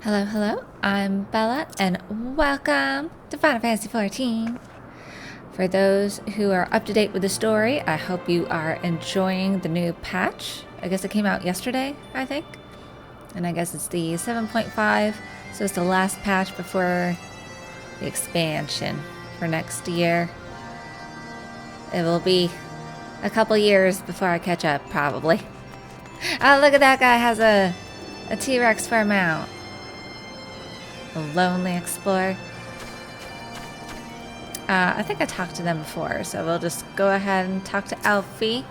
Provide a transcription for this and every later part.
Hello, hello, I'm Bella, and welcome to Final Fantasy XIV. For those who are up to date with the story, I hope you are enjoying the new patch. I guess it came out yesterday, I think. And I guess it's the 7.5, so it's the last patch before the expansion for next year. It will be a couple years before I catch up, probably. Oh, look at that guy has a T-Rex for a mount. A lonely explorer. I think I talked to them before, so we'll just go ahead and talk to Alfie.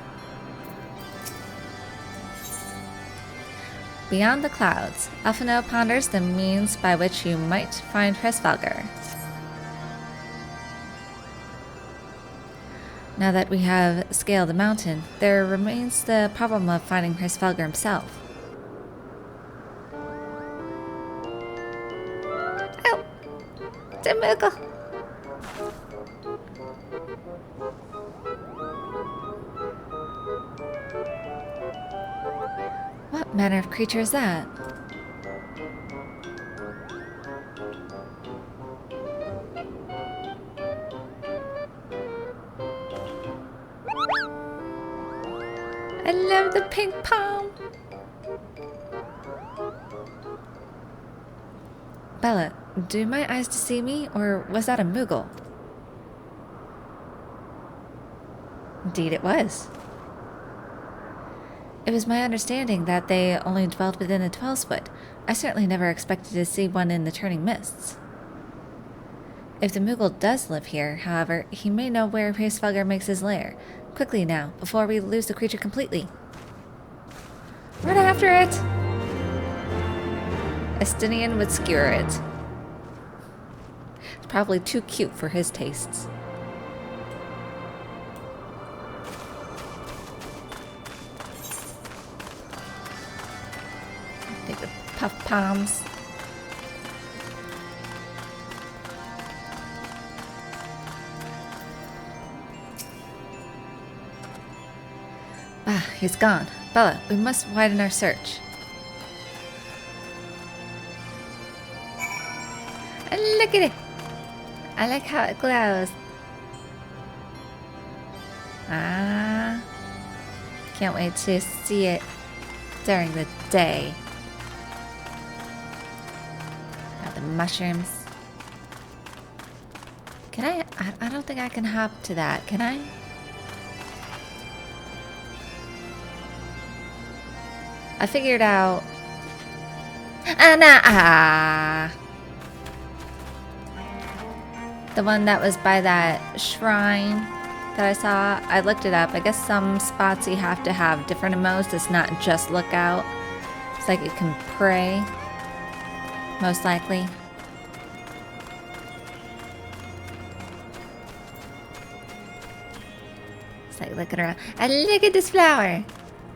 Beyond the clouds, Alphino ponders the means by which you might find Hresvelgr. Now that we have scaled the mountain, there remains the problem of finding Hresvelgr himself. Oh! Demugle! What manner of creature is that? I love the pink palm! Bella, do my eyes deceive me, or was that a Moogle? Indeed it was. It was my understanding that they only dwelled within the 12-foot. I certainly never expected to see one in the turning mists. If the Moogle does live here, however, he may know where Hresvelgr makes his lair. Quickly now, before we lose the creature completely. Run after it! Estinian would skewer it. It's probably too cute for his tastes. Take the puff palms. Ah, he's gone. Bella, we must widen our search. And look at it! I like how it glows. Ah. Can't wait to see it during the day. Got the mushrooms. Can I don't think I can hop to that, can I? I figured out... The one that was by that shrine that I saw, I looked it up. I guess some spots you have to have different emotes. It's not just lookout. It's like it can pray. Most likely. It's like looking around. And look at this flower!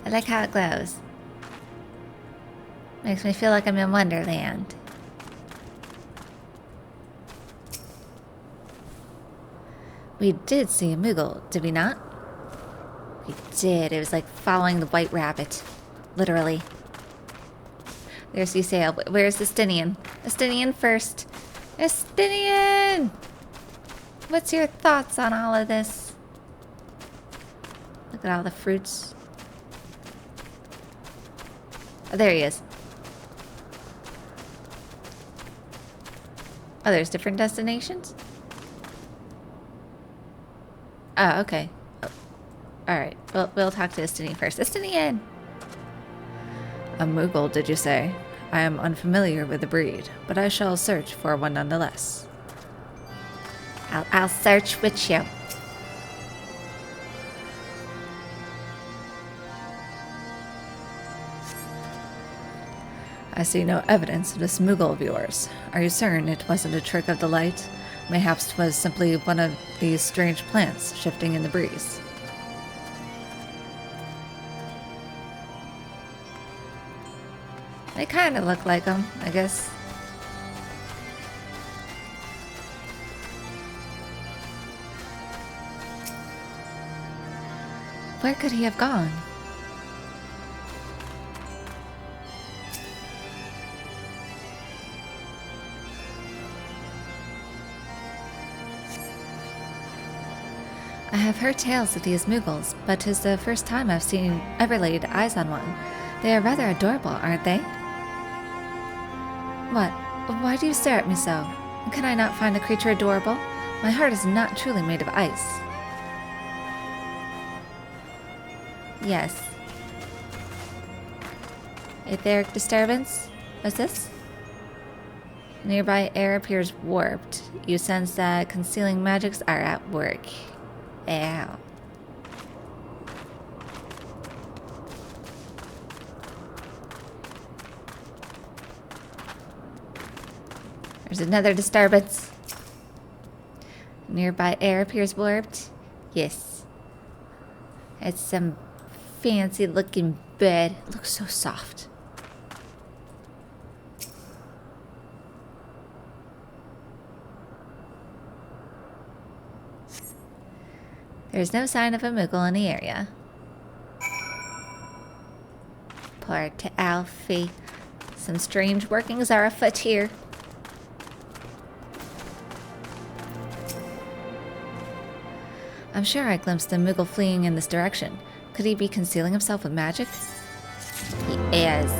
I like how it glows. Makes me feel like I'm in Wonderland. We did see a Moogle, did we not? We did. It was like following the white rabbit. Literally. There's Ysayle. Where's Estinian? Estinian first. Estinian! What's your thoughts on all of this? Look at all the fruits. Oh, there he is. Oh, there's different destinations? Oh, okay. Oh. Alright, we'll talk to Estinian first. Estinian! A Moogle, did you say? I am unfamiliar with the breed, but I shall search for one nonetheless. I'll search with you. I see no evidence of this Moogle of yours. Are you certain it wasn't a trick of the light? Mayhaps 'twas simply one of these strange plants shifting in the breeze. They kind of look like them, I guess. Where could he have gone? I have heard tales of these Muggles, but 'tis the first time I've ever laid eyes on one. They are rather adorable, aren't they? What? Why do you stare at me so? Can I not find the creature adorable? My heart is not truly made of ice. Yes. Etheric disturbance? What's this? Nearby air appears warped. You sense that concealing magics are at work. Ow. There's another disturbance. Nearby air appears warped. Yes. It's some fancy looking bed. It looks so soft. There's no sign of a Moogle in the area. Poor to Alfie. Some strange workings are afoot here. I'm sure I glimpsed a Moogle fleeing in this direction. Could he be concealing himself with magic? He is.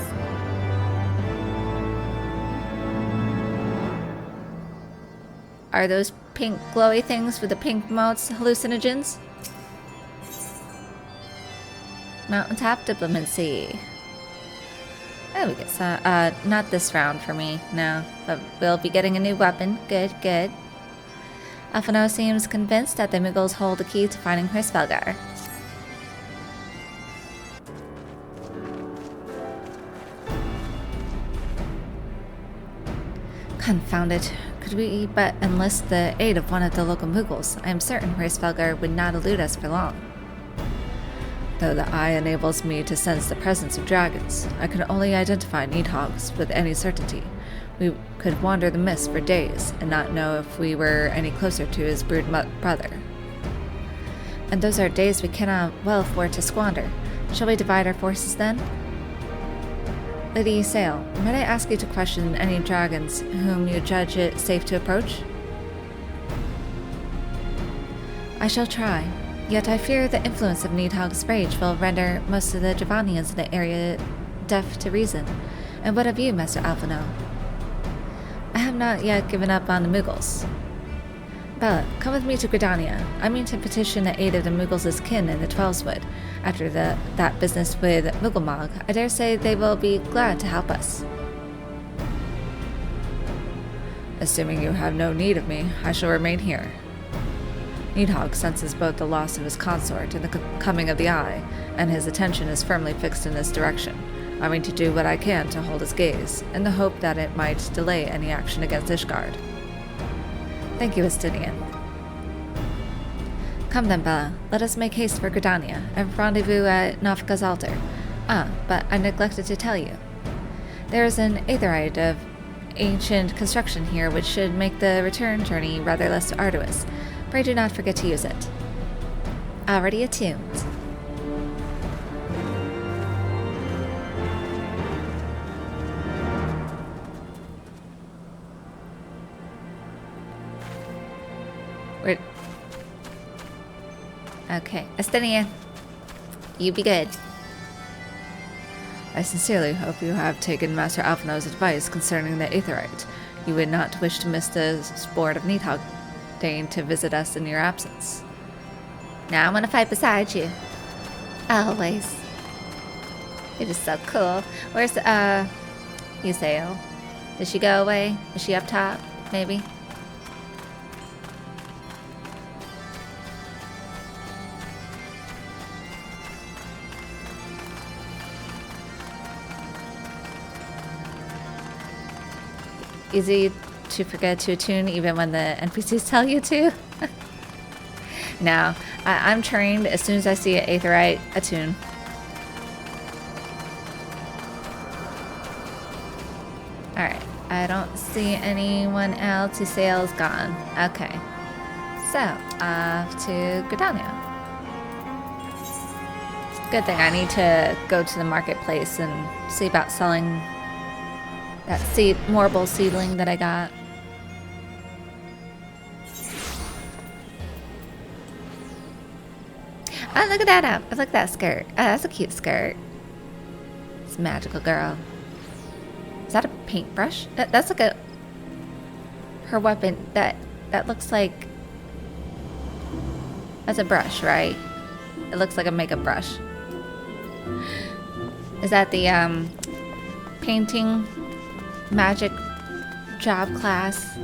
Are those pink glowy things with the pink motes hallucinogens? Mountaintop diplomacy. Oh, we get some, not this round for me, no. But we'll be getting a new weapon. Good, good. Alphino seems convinced that the Muggles hold the key to finding Hrisvelgar. Confound it. Could we but enlist the aid of one of the local Muggles? I am certain Hrisvelgar would not elude us for long. Though the eye enables me to sense the presence of dragons, I can only identify Needhogs with any certainty. We could wander the mist for days and not know if we were any closer to his brood brother. And those are days we cannot well afford to squander. Shall we divide our forces then? Lady Sale, might I ask you to question any dragons whom you judge it safe to approach? I shall try. Yet I fear the influence of Needhog's rage will render most of the Javanians in the area deaf to reason. And what of you, Master Alphino? I have not yet given up on the Muggles. Bella, come with me to Gridania. I mean to petition the aid of the Muggles' kin in the Twelveswood. After that business with Mugglemog, I dare say they will be glad to help us. Assuming you have no need of me, I shall remain here. Needhog senses both the loss of his consort and the coming of the Eye, and his attention is firmly fixed in this direction. I mean to do what I can to hold his gaze, in the hope that it might delay any action against Ishgard. Thank you, Estinian. Come then, Bella. Let us make haste for Gridania, and rendezvous at Nafka's altar. Ah, but I neglected to tell you. There is an aetherite of ancient construction here which should make the return journey rather less arduous. Pray do not forget to use it. Already attuned. We're... Okay, Estinian. You be good. I sincerely hope you have taken Master Alphino's advice concerning the aetherite. You would not wish to miss the sport of Needhog deign to visit us in your absence. Now I'm gonna fight beside you. Always. It is so cool. Where's Ysael? Did she go away? Is she up top? Maybe? Easy to forget to attune even when the NPCs tell you to. No, I'm trained. As soon as I see an aetherite, attune. Alright, I don't see anyone else. Ysael's gone. Okay, so off to Gridania. Good thing I need to go to the marketplace and see about selling that Morble seedling that I got. Oh, look at that up. Look at that skirt. Oh, that's a cute skirt. It's a magical girl. Is that a paintbrush? That's like a... Her weapon. That looks like... That's a brush, right? It looks like a makeup brush. Is that the, painting magic job class?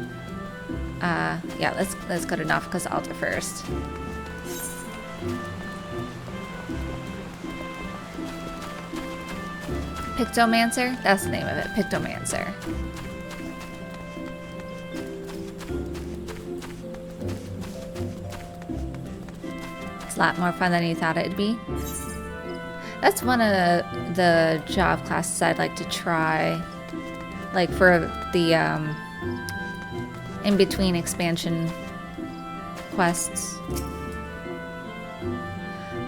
Yeah, let's go to Nafka's altar first. Pictomancer? That's the name of it, Pictomancer. It's a lot more fun than you thought it'd be. That's one of the job classes I'd like to try. Like for the in-between expansion quests.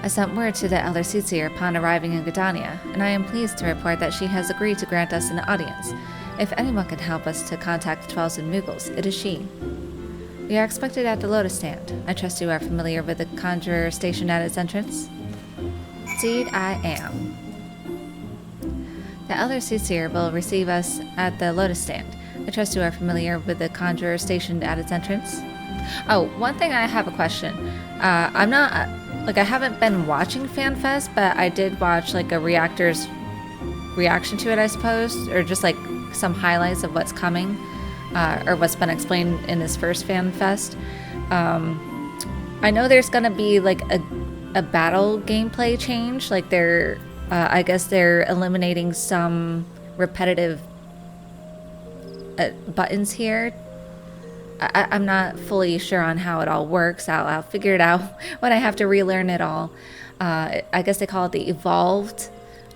I sent word to the Elder Soothsayer upon arriving in Gridania, and I am pleased to report that she has agreed to grant us an audience. If anyone can help us to contact the Twelves and Moogles, it is she. We are expected at the Lotus Stand. I trust you are familiar with the Conjurer stationed at its entrance? Indeed, I am. The Elder Soothsayer will receive us at the Lotus Stand. I trust you are familiar with the Conjurer stationed at its entrance? Oh, one thing I have a question. I'm not... Like, I haven't been watching FanFest, but I did watch, like, a reactor's reaction to it, I suppose. Or just, like, some highlights of what's coming. Or what's been explained in this first FanFest. I know there's gonna be, like, a battle gameplay change. Like, they're... I guess they're eliminating some repetitive buttons here. I'm not fully sure on how it all works. I'll figure it out when I have to relearn it all. I guess they call it the evolved.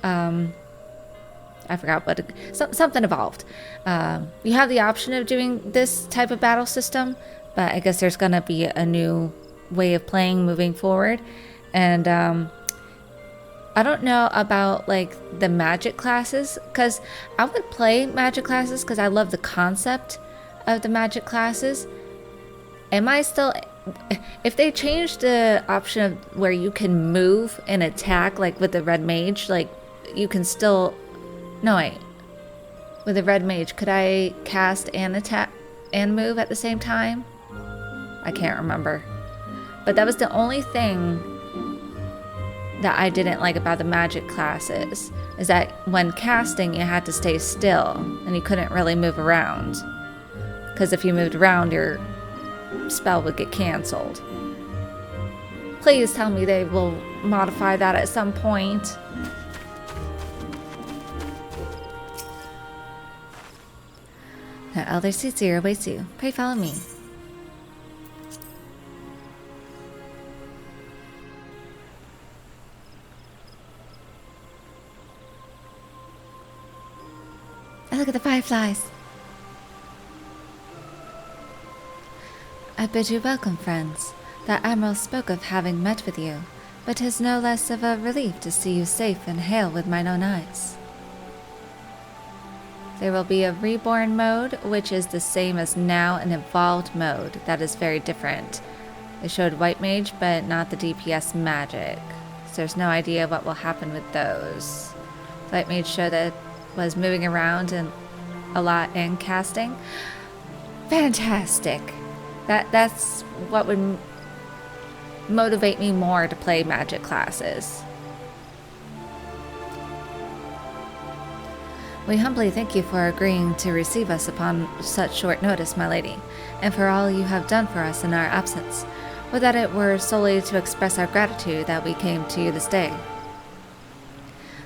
I forgot what something evolved. You have the option of doing this type of battle system, but I guess there's gonna be a new way of playing moving forward. And I don't know about like the magic classes, because I would play magic classes because I love the concept of the magic classes. Am I still... If they change the option of where you can move and attack, like with the red mage, like you can still... No, wait. With the red mage, could I cast and attack and move at the same time? I can't remember. But that was the only thing that I didn't like about the magic classes, is that when casting you had to stay still and you couldn't really move around. Because if you moved around, your spell would get cancelled. Please tell me they will modify that at some point. The Elder Soothsayer awaits you. Pray follow me. Oh, look at the fireflies. I bid you welcome, friends. The Admiral spoke of having met with you, but 'tis no less of a relief to see you safe and hail with mine own eyes. There will be a reborn mode, which is the same as now an evolved mode. That is very different. They showed white mage, but not the DPS magic. So there's no idea what will happen with those. White mage showed that it was moving around and a lot and casting. Fantastic. That's what would motivate me more to play magic classes. We humbly thank you for agreeing to receive us upon such short notice, my lady, and for all you have done for us in our absence. Would that it were solely to express our gratitude that we came to you this day.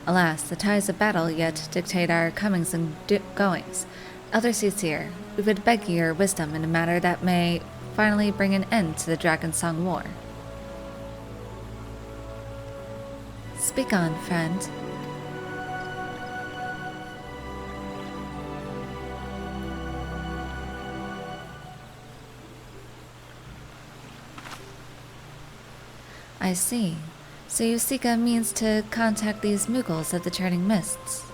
Alas, the ties of battle yet dictate our comings and goings. Elder Soothsayer, we would beg your wisdom in a matter that may finally bring an end to the Dragonsong War. Speak on, friend. I see. So you seek a means to contact these Moogles of the Turning Mists.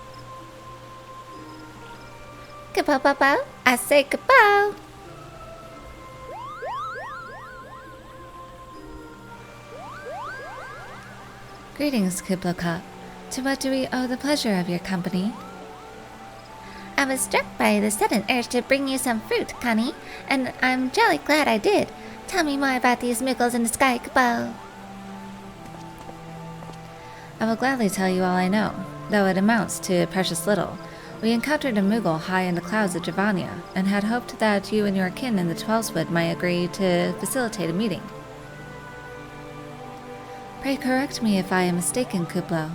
Kapow, pow, pow. I say kapow! Greetings, Kublaka. To what do we owe the pleasure of your company? I was struck by the sudden urge to bring you some fruit, Connie, and I'm jolly glad I did. Tell me more about these Muggles in the sky, Kupo. I will gladly tell you all I know, though it amounts to precious little. We encountered a Moogle high in the clouds of Javania, and had hoped that you and your kin in the Twelveswood might agree to facilitate a meeting. Pray correct me if I am mistaken, Kuplo,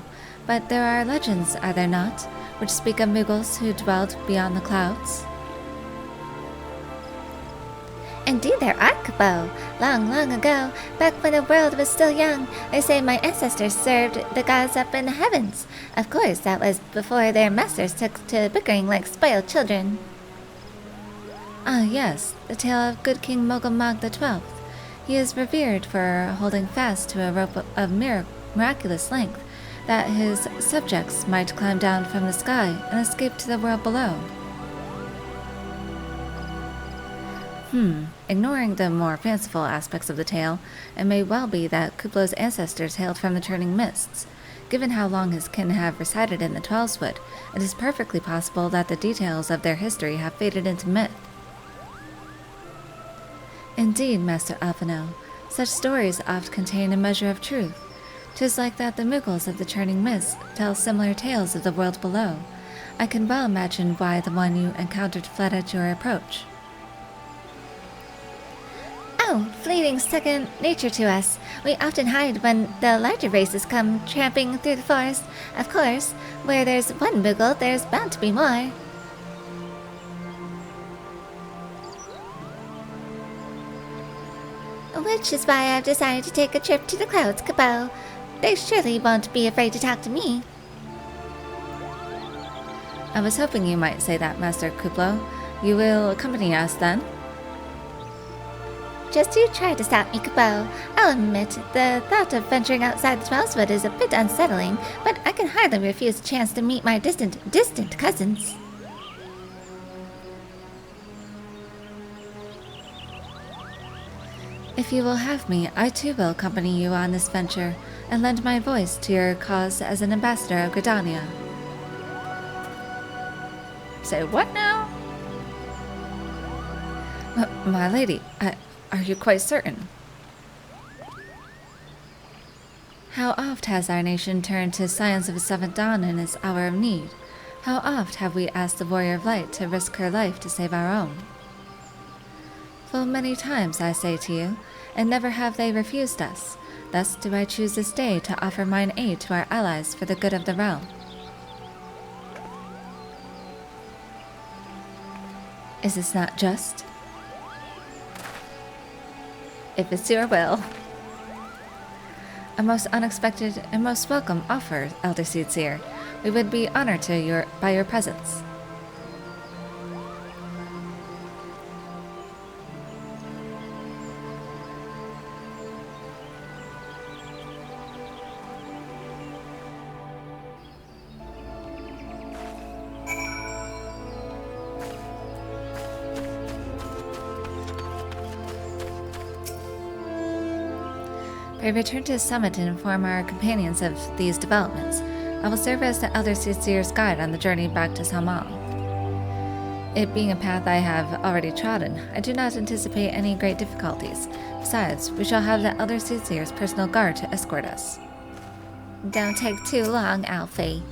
but there are legends, are there not, which speak of Muggles who dwelt beyond the clouds? Indeed there are, Kupo. Long, long ago, back when the world was still young, they say my ancestors served the gods up in the heavens. Of course, that was before their masters took to bickering like spoiled children. Ah, yes, the tale of good King Mogulmog XII. He is revered for holding fast to a rope of miraculous length, that his subjects might climb down from the sky and escape to the world below. Ignoring the more fanciful aspects of the tale, it may well be that Kuplo's ancestors hailed from the Turning Mists. Given how long his kin have resided in the Twelveswood, it is perfectly possible that the details of their history have faded into myth. Indeed, Master Alphino, such stories oft contain a measure of truth. 'Tis like that the Muggles of the Turning Mists tell similar tales of the world below. I can well imagine why the one you encountered fled at your approach. Oh, fleeting second nature to us. We often hide when the larger races come tramping through the forest. Of course, where there's one Moogle, there's bound to be more. Which is why I've decided to take a trip to the clouds, Kupo. They surely won't be afraid to talk to me. I was hoping you might say that, Master Kuplo. You will accompany us, then? Just you try to stop me, Kupo. I'll admit, the thought of venturing outside the Twelveswood is a bit unsettling, but I can hardly refuse a chance to meet my distant cousins. If you will have me, I too will accompany you on this venture, and lend my voice to your cause as an ambassador of Gridania. Say what now? My lady, are you quite certain? How oft has our nation turned to Scions of the Seventh Dawn in its hour of need? How oft have we asked the Warrior of Light to risk her life to save our own? Full many times, I say to you, and never have they refused us. Thus do I choose this day to offer mine aid to our allies for the good of the realm. Is this not just? If it's your will. A most unexpected and most welcome offer, Elder Seedseer. We would be honored by your presence. We return to the summit and inform our companions of these developments. I will serve as the Elder Seedseer's guide on the journey back to Salmal. It being a path I have already trodden, I do not anticipate any great difficulties. Besides, we shall have the Elder Seedseer's personal guard to escort us. Don't take too long, Alfie.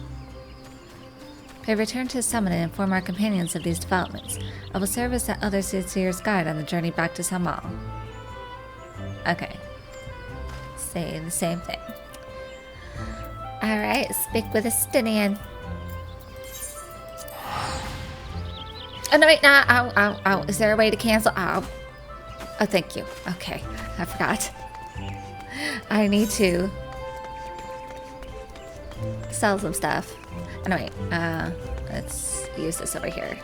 We return to the summit and inform our companions of these developments. I will serve as the Elder Seedseer's guide on the journey back to Salmal. Okay. Say the same thing. Alright, speak with a Stinian. Oh no, wait, no, ow. Is there a way to cancel? Ow. Oh, thank you. Okay, I forgot. I need to sell some stuff. Oh no, wait, let's use this over here.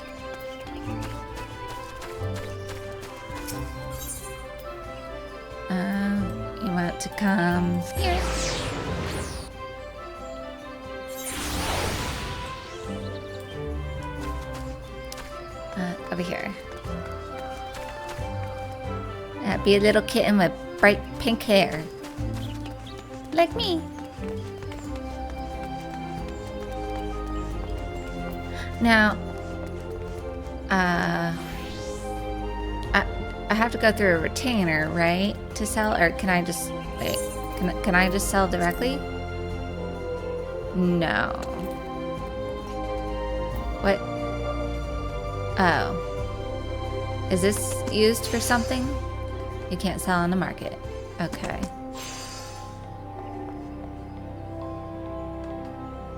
You want to come here? Over here. Be a little kitten with bright pink hair. Like me. Now, I have to go through a retainer, right, to sell, or can I just wait? Can I just sell directly? No. What? Oh, is this used for something? You can't sell on the market. Okay.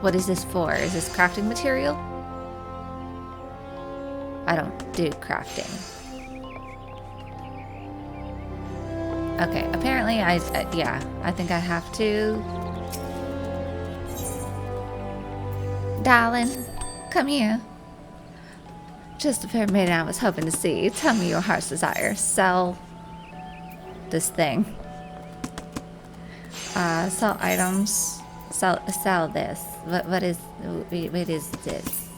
What is this for? Is this crafting material? I don't do crafting. Okay, apparently yeah, I think I have to. Darling, come here. Just the very minute I was hoping to see. Tell me your heart's desire. Sell this thing. Sell items. Sell this. What is this?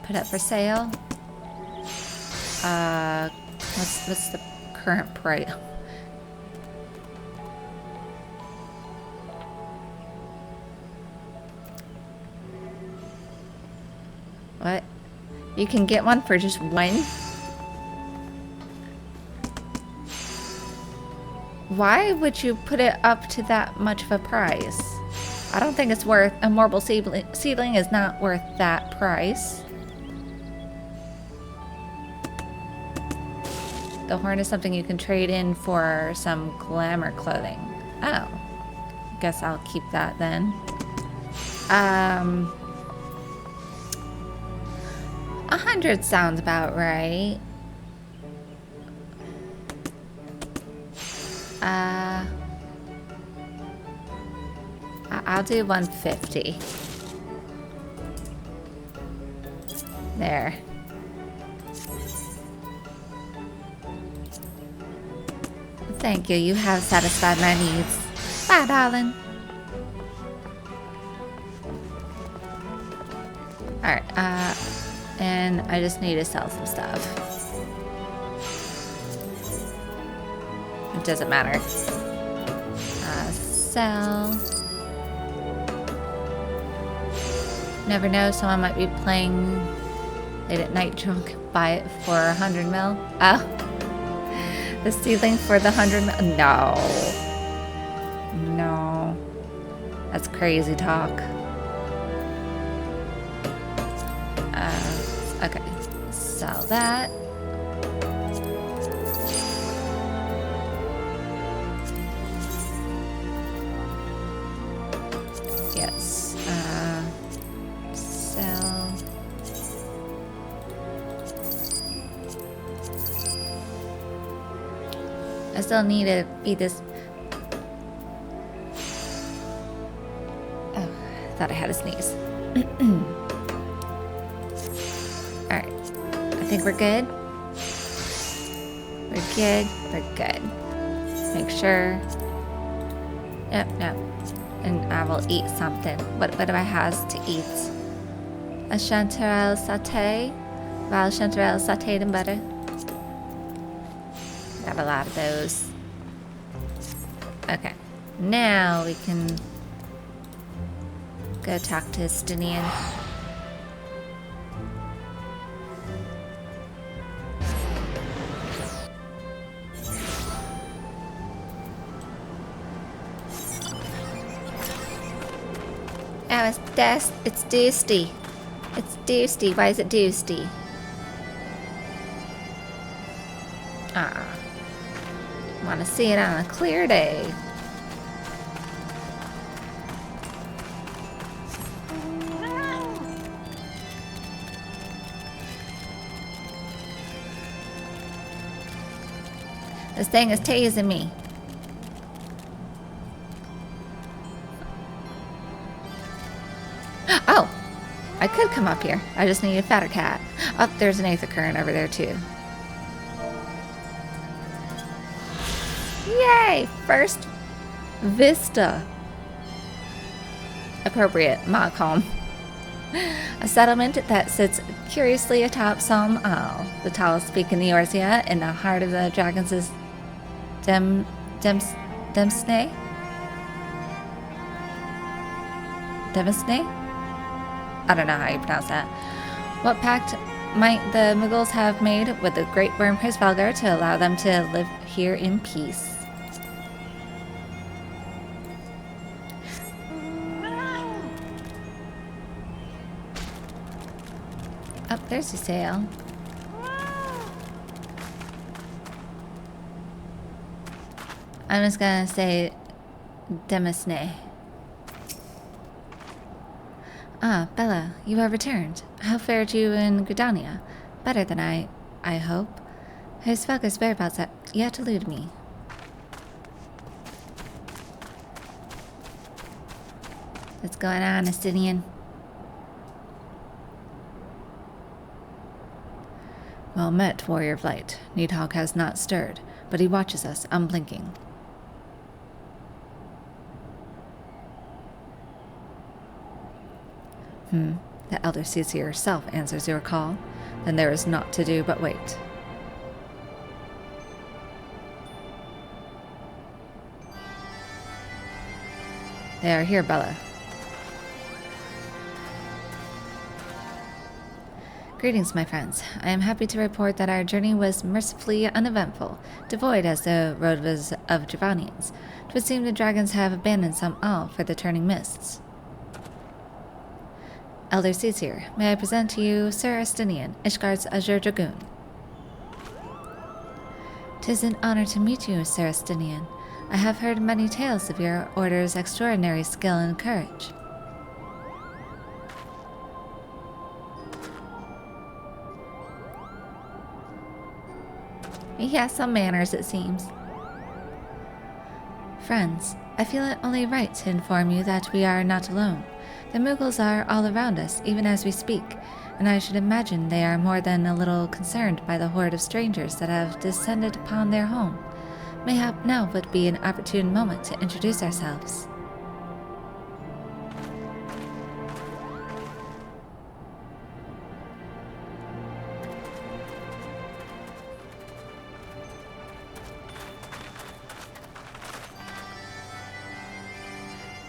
Put up for sale. What's the current price? What? You can get one for just one? Why would you put it up to that much of a price? I don't think it's worth, a marble seedling is not worth that price. The horn is something you can trade in for some glamour clothing. Oh. Guess I'll keep that then. 100 sounds about right. I'll do 150. There. Thank you. You have satisfied my needs. Bye, darling. Alright, and I just need to sell some stuff. It doesn't matter. Sell. Never know, someone might be playing late at night drunk. Buy it for 100 mil. Oh. The ceiling for the 100 mil. No. No. That's crazy talk. Okay. Sell that. Yes. Sell. I still need to beat this. Oh, I thought I had a sneeze. Alright. I think we're good. We're good. We're good. Make sure. Yep, no. And I will eat something. What do I have to eat? A chanterelle sauté. Wild chanterelle sautéed in butter. Got a lot of those. Okay. Now we can go talk to Stinian. Oh, it's Doosty. It's Doosty. Why is it Doosty? Want to see it on a clear day. This thing is tasing me. Oh, I could come up here. I just need a fatter cat. Oh, there's an Aether Current over there too. Yay! First vista. Appropriate, Macomb. A settlement that sits curiously atop some isle, the tallest peak in the Eorzea, in the heart of the dragons is Demsne? I don't know how you pronounce that. What pact might the Muggles have made with the great worm Hrisvalgar to allow them to live here in peace? Oh, there's your sail. I'm just gonna say Demisne. Ah, Bella, you have returned. How fared you in Gridania? Better than I hope. Hrisvalgar's whereabouts yet elude me. What's going on, Estinian? Well met, warrior of light. Needhawk has not stirred, but he watches us, unblinking. The Elder Caesar herself answers your call. Then there is naught to do but wait. They are here, Bella. Greetings, my friends. I am happy to report that our journey was mercifully uneventful, devoid as the road was of Dravanians. 'Twould seem the dragons have abandoned some awe for the turning mists. Elder Caesar, may I present to you Sir Estinian, Ishgard's Azure Dragoon. 'Tis an honor to meet you, Sir Estinian. I have heard many tales of your order's extraordinary skill and courage. He has some manners, it seems. Friends, I feel it only right to inform you that we are not alone. The Muggles are all around us, even as we speak, and I should imagine they are more than a little concerned by the horde of strangers that have descended upon their home. Mayhap now would be an opportune moment to introduce ourselves.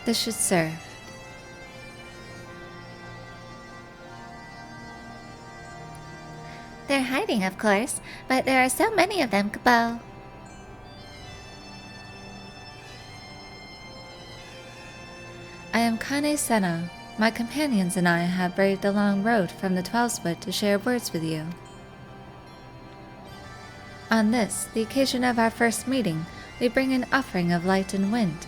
This should serve. They're hiding, of course, but there are so many of them, Cabal. I am Kane Senna. My companions and I have braved the long road from the Twelveswood to share words with you. On this, the occasion of our first meeting, we bring an offering of light and wind.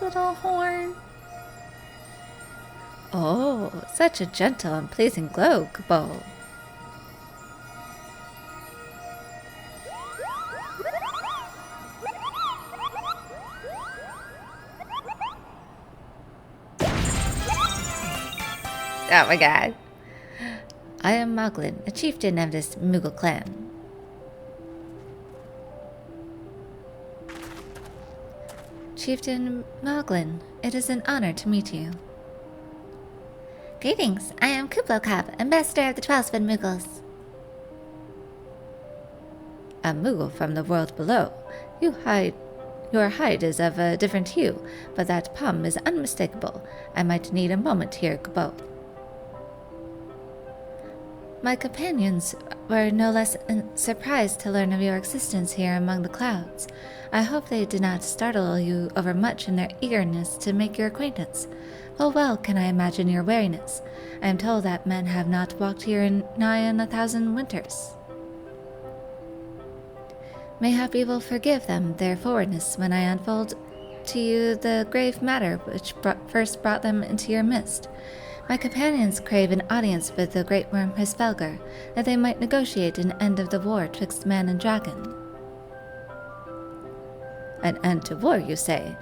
Little horn. Oh, such a gentle and pleasing glow, Cabal. Oh my god. I am Moglin, a chieftain of this Moogle clan. Chieftain Moglin, it is an honor to meet you. Greetings, I am Kublokab, ambassador of the Twelveswood Muggles. A Moogle from the world below. Your hide is of a different hue, but that palm is unmistakable. I might need a moment here, Kubo. My companions were no less surprised to learn of your existence here among the clouds. I hope they did not startle you overmuch in their eagerness to make your acquaintance. Full well can I imagine your wariness. I am told that men have not walked here in nigh on 1,000 winters. Mayhap you will forgive them their forwardness when I unfold to you the grave matter which first brought them into your midst. My companions crave an audience with the great worm Hrisvalgar, that they might negotiate an end of the war twixt man and dragon. An end to war, you say?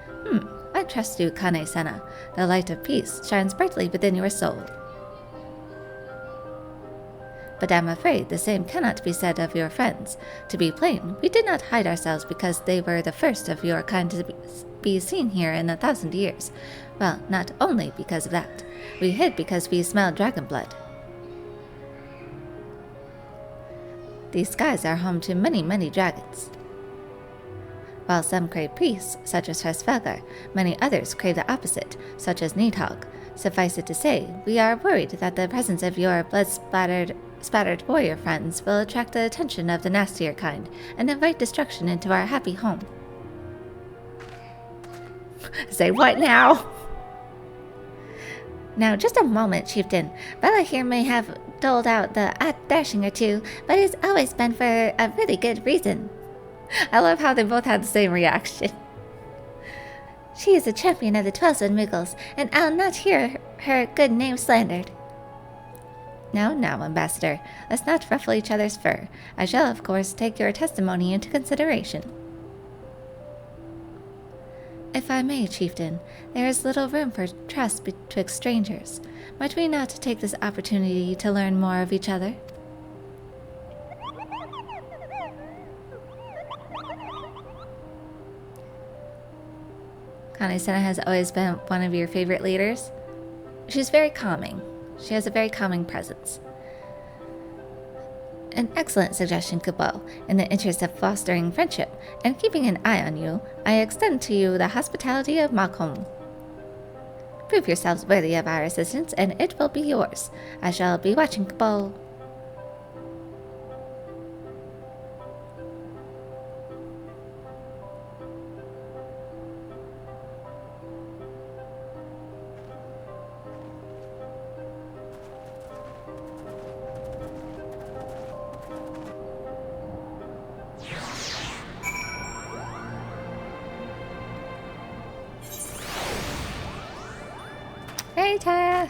I trust you, Kane Senna. The light of peace shines brightly within your soul. But I'm afraid the same cannot be said of your friends. To be plain, we did not hide ourselves because they were the first of your kind to be seen here in 1,000 years. Well, not only because of that. We hid because we smelled dragon blood. These skies are home to many, many dragons. While some crave priests, such as Heavensward, many others crave the opposite, such as Nidhogg. Suffice it to say, we are worried that the presence of your blood-spattered warrior friends will attract the attention of the nastier kind and invite destruction into our happy home. Say what now? Now, just a moment, Chieftain. Bella here may have doled out the odd thrashing or two, but it's always been for a really good reason. I love how they both had the same reaction. She is a champion of the 12 Muggles, and I'll not hear her good name slandered. Now, Ambassador, let's not ruffle each other's fur. I shall, of course, take your testimony into consideration. If I may, Chieftain, there is little room for trust betwixt strangers. Might we not take this opportunity to learn more of each other? Connie Senna has always been one of your favorite leaders. She's very calming. She has a very calming presence. An excellent suggestion, Kupo. In the interest of fostering friendship and keeping an eye on you, I extend to you the hospitality of Malcolm. Prove yourselves worthy of our assistance, and it will be yours. I shall be watching, Kupo. Hey, Taya!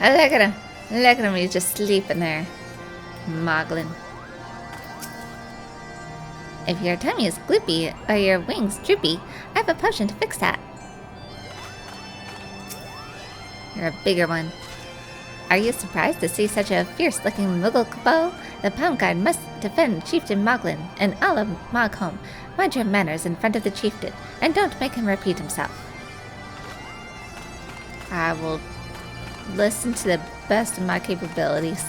Oh, look at him. Look at him, he's just sleeping there. Moglin. If your tummy is gloopy or your wings droopy, I have a potion to fix that. You're a bigger one. Are you surprised to see such a fierce-looking Muggle Kupo? The Pound Guard must defend Chieftain Moglin and all of Mogholm. Mind your manners in front of the chieftain, and don't make him repeat himself. I will listen to the best of my capabilities.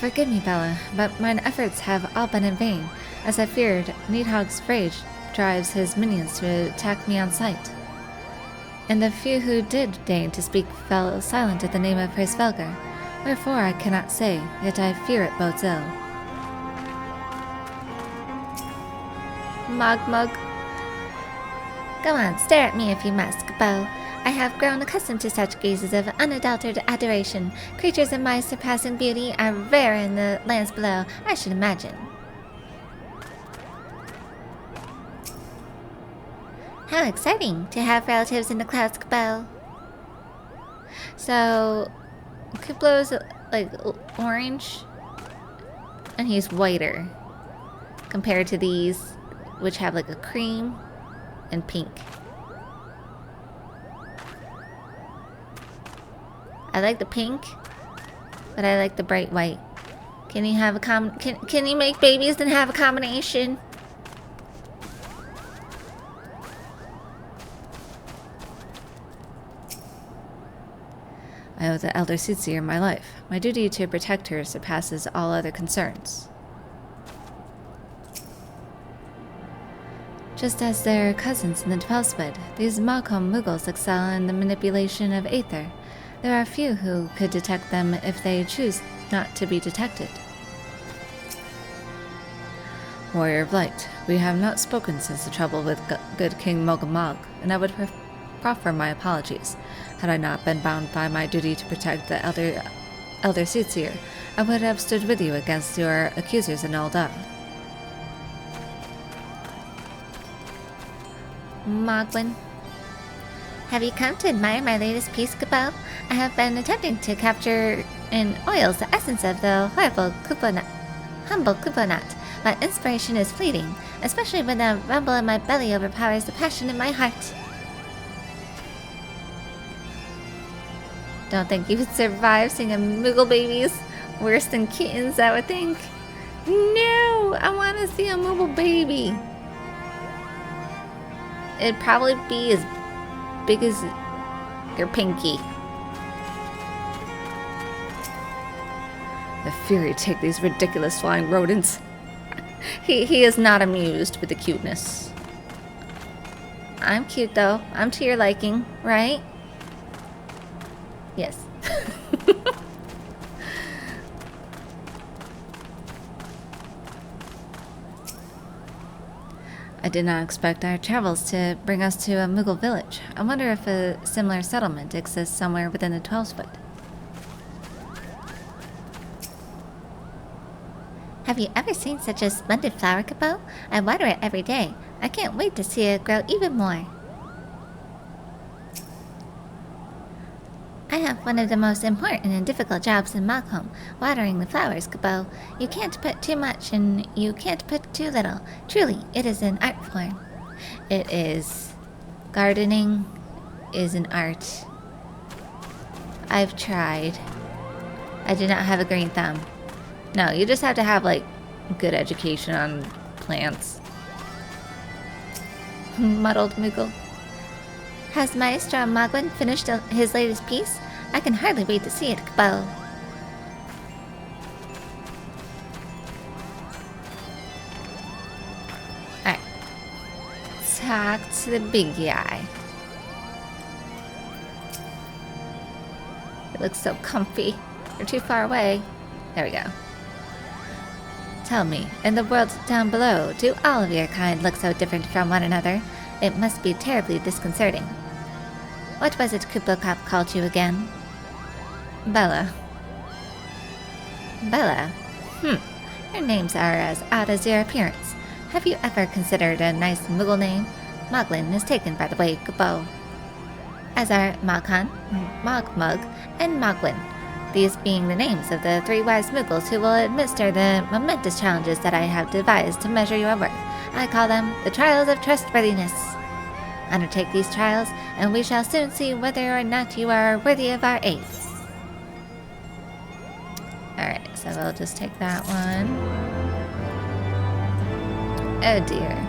Forgive me, Bella, but mine efforts have all been in vain, as I feared Nidhogg's rage drives his minions to attack me on sight. And the few who did deign to speak fell silent at the name of Heavensward, wherefore I cannot say, yet I fear it bodes ill. Mug. Go on, stare at me if you must, Kupo. I have grown accustomed to such gazes of unadulterated adoration. Creatures of my surpassing beauty are rare in the lands below, I should imagine. How exciting to have relatives in the clouds, Kupo. So, Kuplo's like orange, and he's whiter compared to these, which have like a cream and pink. I like the pink, but I like the bright white. Can you have a can you make babies and have a combination? I owe the Elder Soothsayer my life. My duty to protect her surpasses all other concerns. Just as their cousins in the Twelspid, these Mogholm Muggles excel in the manipulation of aether. There are few who could detect them if they choose not to be detected. Warrior of Light, we have not spoken since the trouble with good King Mogulmog, and I would proffer my apologies. Had I not been bound by my duty to protect the Elder Soothsayer, I would have stood with you against your accusers in Ul'dah. Moglin. Have you come to admire my latest piece, Kupo? I have been attempting to capture in oils the essence of the humble Kuponat. My inspiration is fleeting, especially when the rumble in my belly overpowers the passion in my heart. Don't think you would survive seeing a Moogle babies. Worse than kittens, I would think. No! I want to see a Moogle baby. It'd probably be as big as Your pinky. The fury take these ridiculous flying rodents. He is not amused with the cuteness. I'm cute though. I'm to your liking, right? Yes. I did not expect our travels to bring us to a Moogle village. I wonder if a similar settlement exists somewhere within the 12-foot. Have you ever seen such a splendid flower, Capo? I water it every day. I can't wait to see it grow even more. I have one of the most important and difficult jobs in Malcolm, watering the flowers, Capo. You can't put too much and you can't put too little. Truly, it is an art form. It is. Gardening is an art. I've tried. I do not have a green thumb. No, you just have to have, like, good education on plants. Muddled Moogle. Has Maestro Magwin finished his latest piece? I can hardly wait to see it, Capo. Alright. Talk to the big guy. It looks so comfy. You're too far away. There we go. Tell me, in the world down below, do all of your kind look so different from one another? It must be terribly disconcerting. What was it Kublokop called you again? Bella. Bella? Your names are as odd as your appearance. Have you ever considered a nice Moogle name? Moglin is taken, by the way, Kupo. As are Maghan, Mogmug, and Mogwin. These being the names of the 3 wise Moogles who will administer the momentous challenges that I have devised to measure your worth. I call them the Trials of Trustworthiness. Undertake these trials, and we shall soon see whether or not you are worthy of our aid. Alright, so we'll just take that one. Oh dear.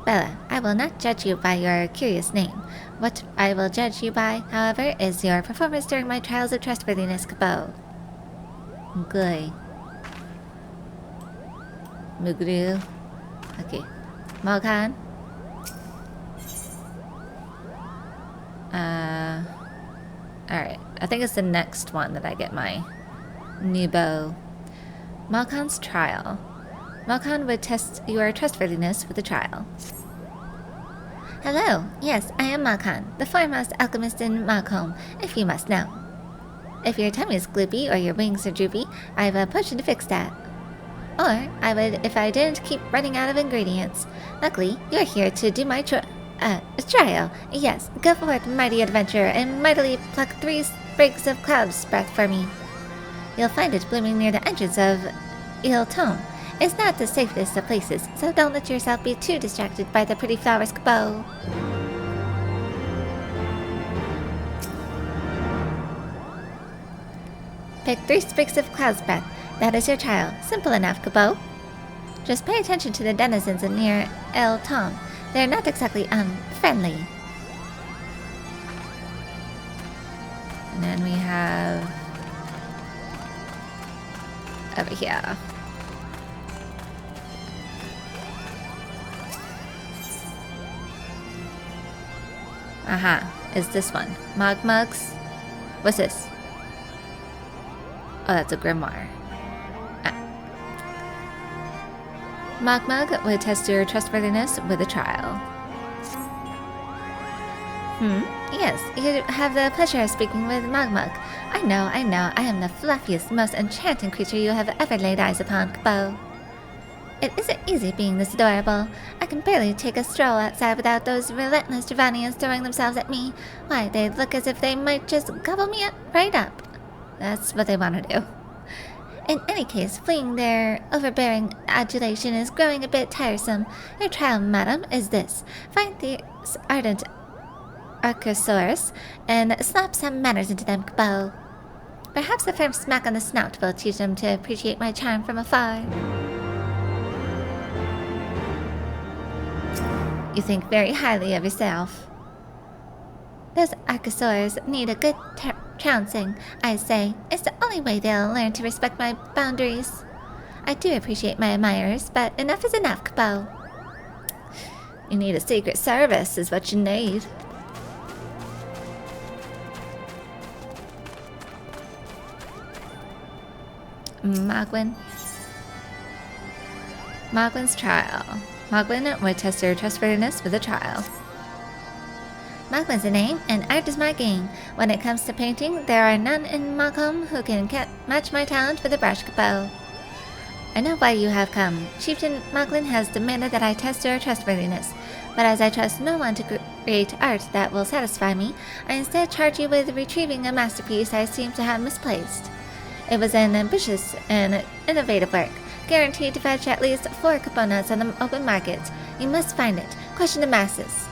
Bella, I will not judge you by your curious name. What I will judge you by, however, is your performance during my trials of trustworthiness, Capo. Good. Mugru. Okay. Moghan. Alright. I think it's the next one that I get my new bow. Moghan's trial. Moghan would test your trustworthiness with a trial. Hello. Yes, I am Moghan, the foremost alchemist in Malcolm, if you must know. If your tummy is gloopy or your wings are droopy, I have a potion to fix that. Or I would if I didn't keep running out of ingredients. Luckily, you're here to do my trial. Yes, go forth, mighty adventurer, and mightily pluck 3 sprigs of cloud's breath for me. You'll find it blooming near the entrance of Il Tome. It's not the safest of places, so don't let yourself be too distracted by the pretty flowers, Capo. Pick 3 sprigs of cloud's breath. That is your trial. Simple enough, Capo. Just pay attention to the denizens near El Tom. They're not exactly, friendly. And then we have... over here. Aha, is this one. Mogmugs? What's this? Oh, that's a grimoire. Mogmug would test your trustworthiness with a trial. Yes, you have the pleasure of speaking with Mogmug. I know, I am the fluffiest, most enchanting creature you have ever laid eyes upon, Capo. It isn't easy being this adorable. I can barely take a stroll outside without those relentless Javanians throwing themselves at me. Why, they look as if they might just gobble me right up. That's what they want to do. In any case, fleeing their overbearing adulation is growing a bit tiresome. Your trial, madam, is this. Find these ardent Archosaurus and slap some manners into them, Capo. Perhaps a firm smack on the snout will teach them to appreciate my charm from afar. You think very highly of yourself. Those archosaurs need a good trouncing, I say. It's the only way they'll learn to respect my boundaries. I do appreciate my admirers, but enough is enough, Capo. You need a secret service, is what you need. Mogwin's trial. Mogwin would test your trustworthiness with a trial. Mogwin's the name, and art is my game. When it comes to painting, there are none in Mogholm who can match my talent with a brush, Capo. I know why you have come. Chieftain Mogwin has demanded that I test your trustworthiness, but as I trust no one to create art that will satisfy me, I instead charge you with retrieving a masterpiece I seem to have misplaced. It was an ambitious and innovative work, guaranteed to fetch at least 4 caponas on the open market. You must find it. Question the masses.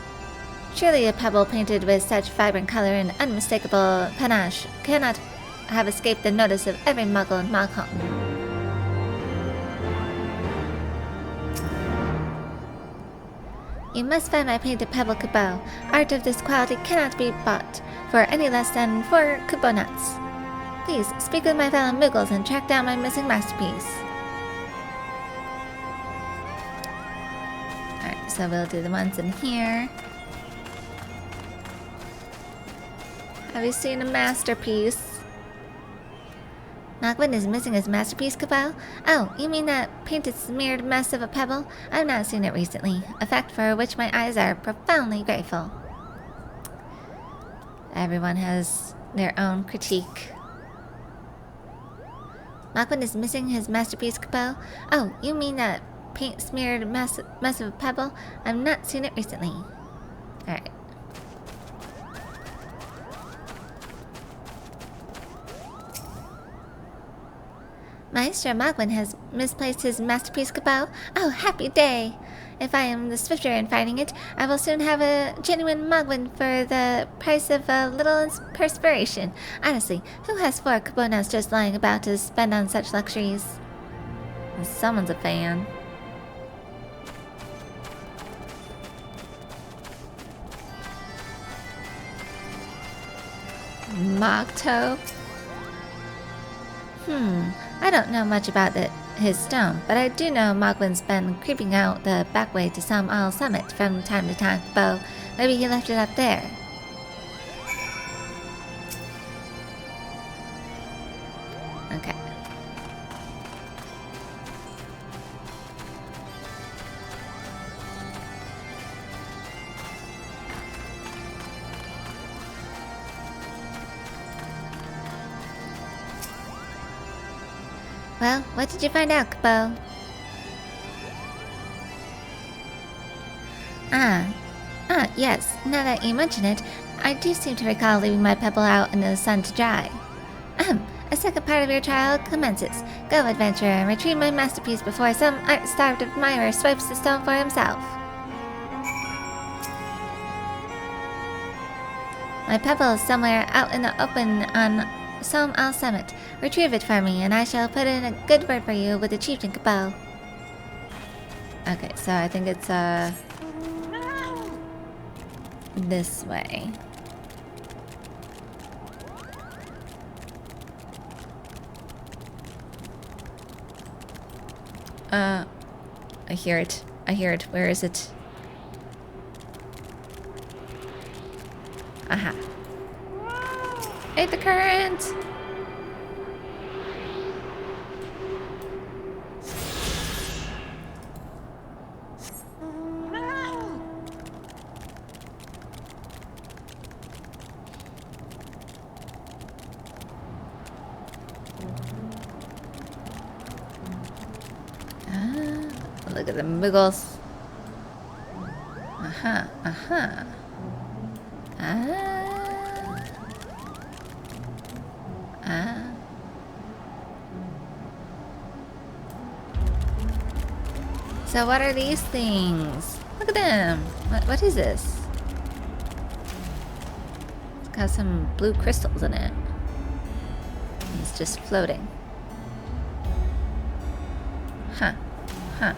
Surely a pebble painted with such vibrant color and unmistakable panache cannot have escaped the notice of every muggle in Mogholm. You must find my painted pebble, Kupo. Art of this quality cannot be bought for any less than 4 kuponats. Please, speak with my fellow Muggles and track down my missing masterpiece. Alright, so we'll do the ones in here. Have you seen a masterpiece? Mogwin is missing his masterpiece, Kupo? Oh, you mean that painted smeared mess of a pebble? I've not seen it recently, a fact for which my eyes are profoundly grateful. Everyone has their own critique. Mogwin is missing his masterpiece, Kupo? Oh, you mean that paint-smeared mess of a pebble? I've not seen it recently. Alright. Maestro Mogwin has misplaced his masterpiece, Kupo? Oh, happy day! If I am the swifter in finding it, I will soon have a genuine Mogwin for the price of a little perspiration. Honestly, who has 4 kuponas just lying about to spend on such luxuries? Someone's a fan. Mountaintop. I don't know much about his stone, but I do know Mogwin's been creeping out the back way to some All Summit from time to time, Bo. Maybe he left it up there. Okay. Well, what did you find out, Kupo? Yes, now that you mention it, I do seem to recall leaving my pebble out in the sun to dry. A second part of your trial commences. Go, adventurer, and retrieve my masterpiece before some art-starved admirer swipes the stone for himself. My pebble is somewhere out in the open on Som Al Summit. Retrieve it for me, and I shall put in a good word for you with the chieftain, Kupo. Okay, so I think it's this way. I hear it. I hear it. Where is it? Aha. Ate the current! Look at the Muggles. Uh-huh, uh-huh. So what are these things? Look at them. What is this? It's got some blue crystals in it. It's just floating. Huh. Huh.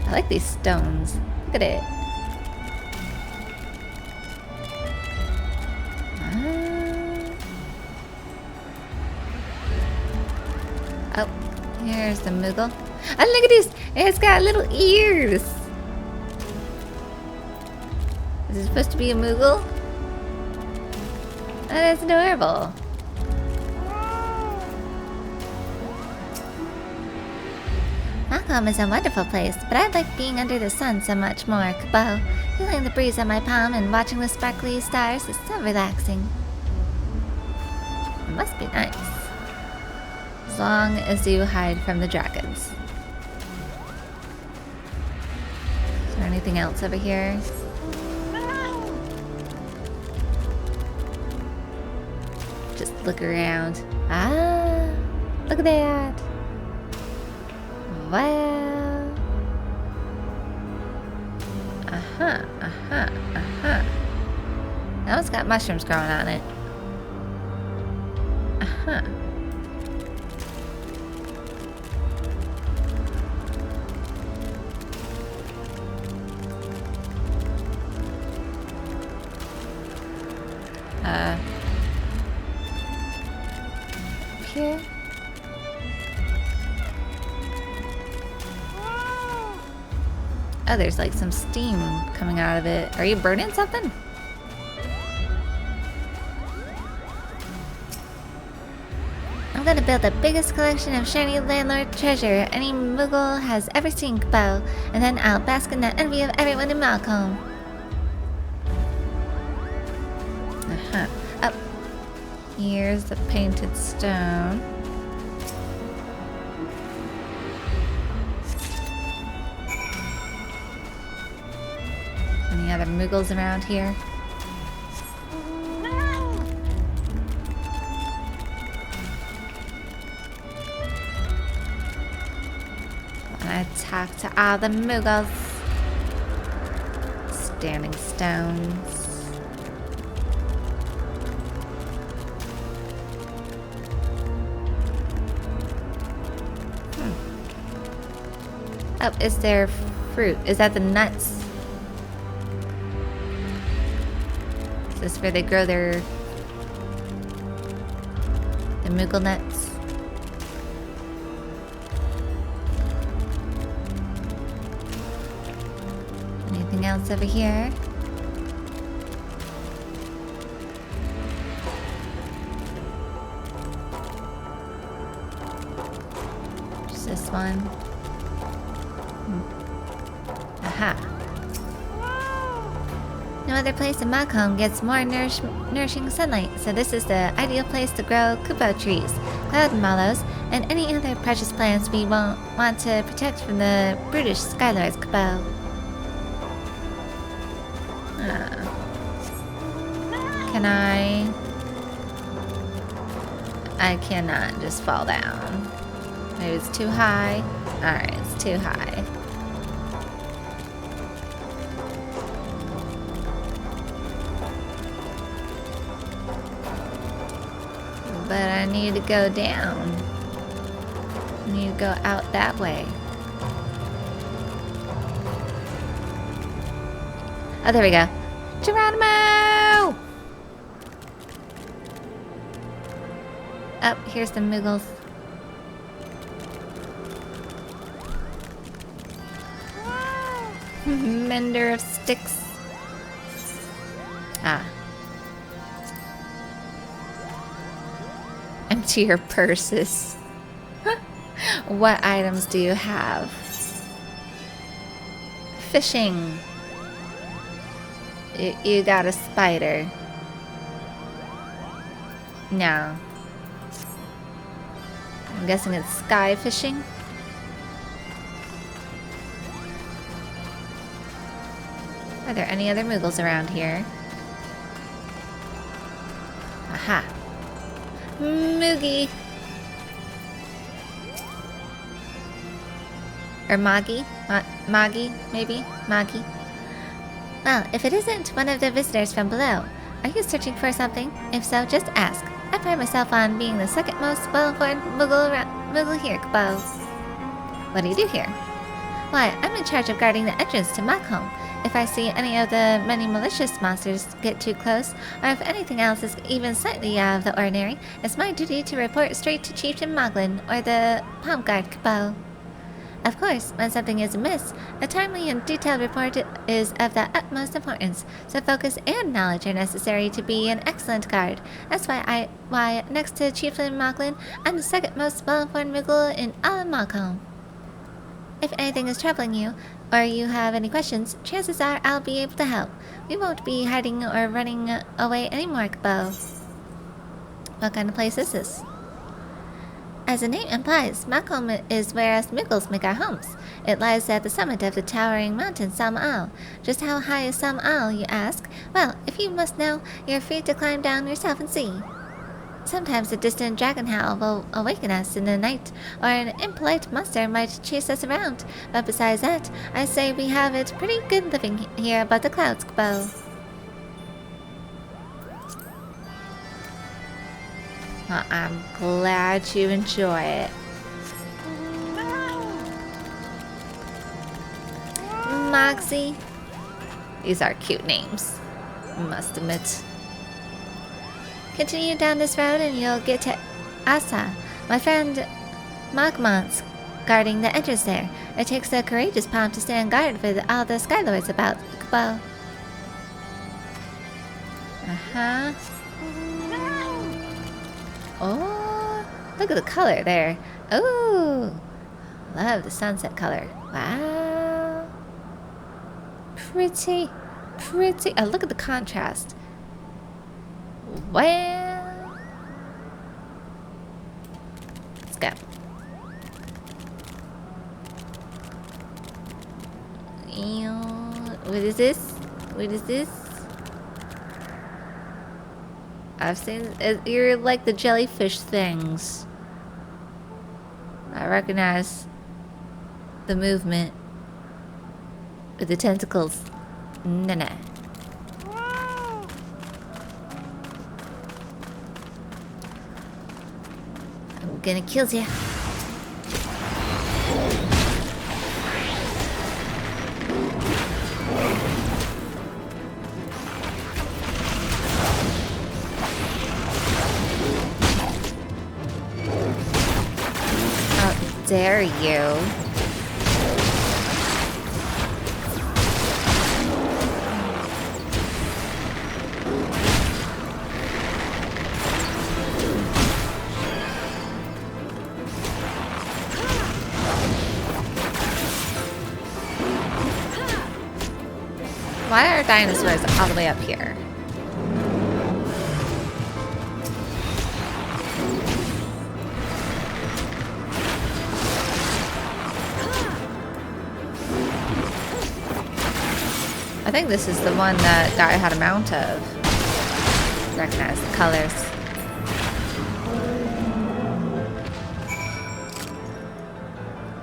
I like these stones. Look at it. Oh, here's the Moogle. Oh, look at this! It's got little ears! Is it supposed to be a Moogle? Oh, that's adorable. Malcolm is a wonderful place, but I like being under the sun so much more, Kabo. Feeling the breeze on my palm and watching the sparkly stars is so relaxing. It must be nice. As long as you hide from the dragons. Is there anything else over here? Just look around. Ah, look at that. Wow. Now it's got mushrooms growing on it. Here. Oh, there's like some steam coming out of it. Are you burning something? I'm gonna build the biggest collection of shiny landlord treasure any Moogle has ever seen, Kabo, and then I'll bask in the envy of everyone in Malcolm. Oh, here's the painted stone. Any other Moogles around here? Wanna talk to all the Moogles. Standing stones. Oh, is there fruit? Is that the nuts? Is this where they grow the Moogle nuts? Anything else over here? Just this one. Aha. No other place in Malcolm gets more nourishing sunlight, so this is the ideal place to grow kupo trees, cloud mallows, and any other precious plants we want to protect from the brutish skylords, Kupo. Can I cannot just fall down. Maybe it's too high. Alright, it's too high. But I need to go down. I need to go out that way. Oh, there we go. Geronimo! Oh, here's the Moogles. Mender of sticks. Ah. Empty your purses. What items do you have? Fishing. You got a spider. No. I'm guessing it's sky fishing. Are there any other Moogles around here? Aha. Moogie. Or Moggy? Moggy, maybe? Moggy? Well, if it isn't one of the visitors from below, are you searching for something? If so, just ask. I pride myself on being the second most well-informed Moogle here, Kupo. What do you do here? Why, I'm in charge of guarding the entrance to my home. If I see any of the many malicious monsters get too close, or if anything else is even slightly out of the ordinary, it's my duty to report straight to Chieftain Moglin or the Palm Guard Cabal. Of course, when something is amiss, a timely and detailed report is of the utmost importance, so focus and knowledge are necessary to be an excellent guard. That's why next to Chieftain Moglin, I'm the second most well-informed Moogle in all of Mogholm. If anything is troubling you, or you have any questions, chances are I'll be able to help. We won't be hiding or running away anymore, Bo. What kind of place is this? As the name implies, Mogholm is where us Moogles make our homes. It lies at the summit of the towering mountain Sam'al. Just how high is Sam'al, you ask? Well, if you must know, you're free to climb down yourself and see. Sometimes a distant dragon howl will awaken us in the night, or an impolite monster might chase us around. But besides that, I say we have it pretty good living here above the clouds, Bo. Well, I'm glad you enjoy it. Moxie. These are cute names, I must admit. Continue down this road and you'll get to Asa. My friend Mogmont's guarding the entrance there. It takes a courageous palm to stand guard with all the Skylords about. Well. Uh-huh. Oh, look at the color there. Oh, love the sunset color. Wow. Pretty, pretty. Oh, look at the contrast. Well, let's go. What is this? What is this? I've seen it. You're like the jellyfish things. I recognize the movement with the tentacles. Nah. I'm gonna kill you. How dare you? Why are dinosaurs all the way up here? I think this is the one that guy had a mount of. Recognize the colors.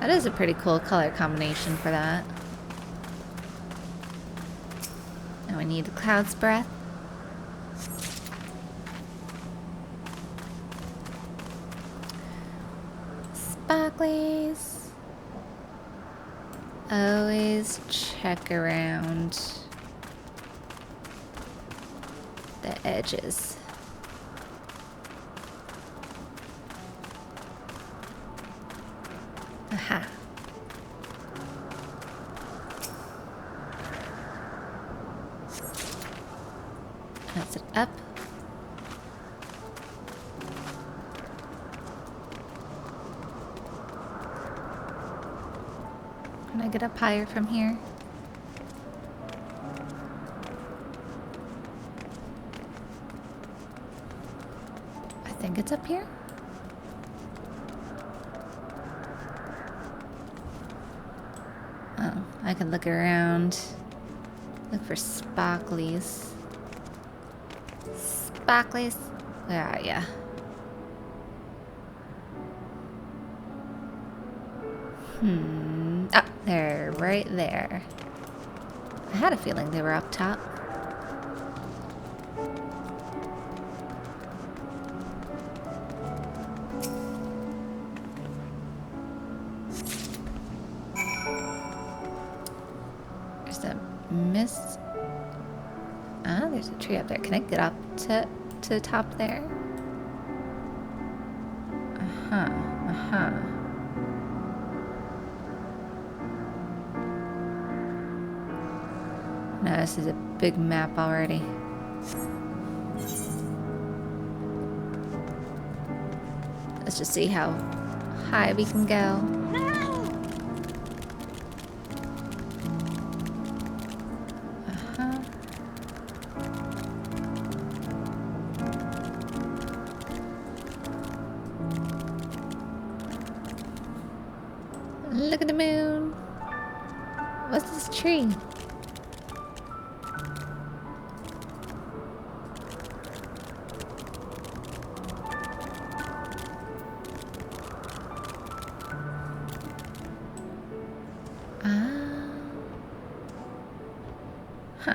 That is a pretty cool color combination for that. Now we need the Cloud's Breath. Sparklies. Always check around the edges. Aha. That's it up. Can I get up higher from here? I think it's up here. Oh, I can look around. Look for sparklies. Sparklies, where are ya? Oh, they're right there. I had a feeling they were up top. There's a mist. Ah, there's a tree up there. Can I get up to the top there? No, this is a big map already. Let's just see how high we can go. Look at the moon. What's this tree? Huh.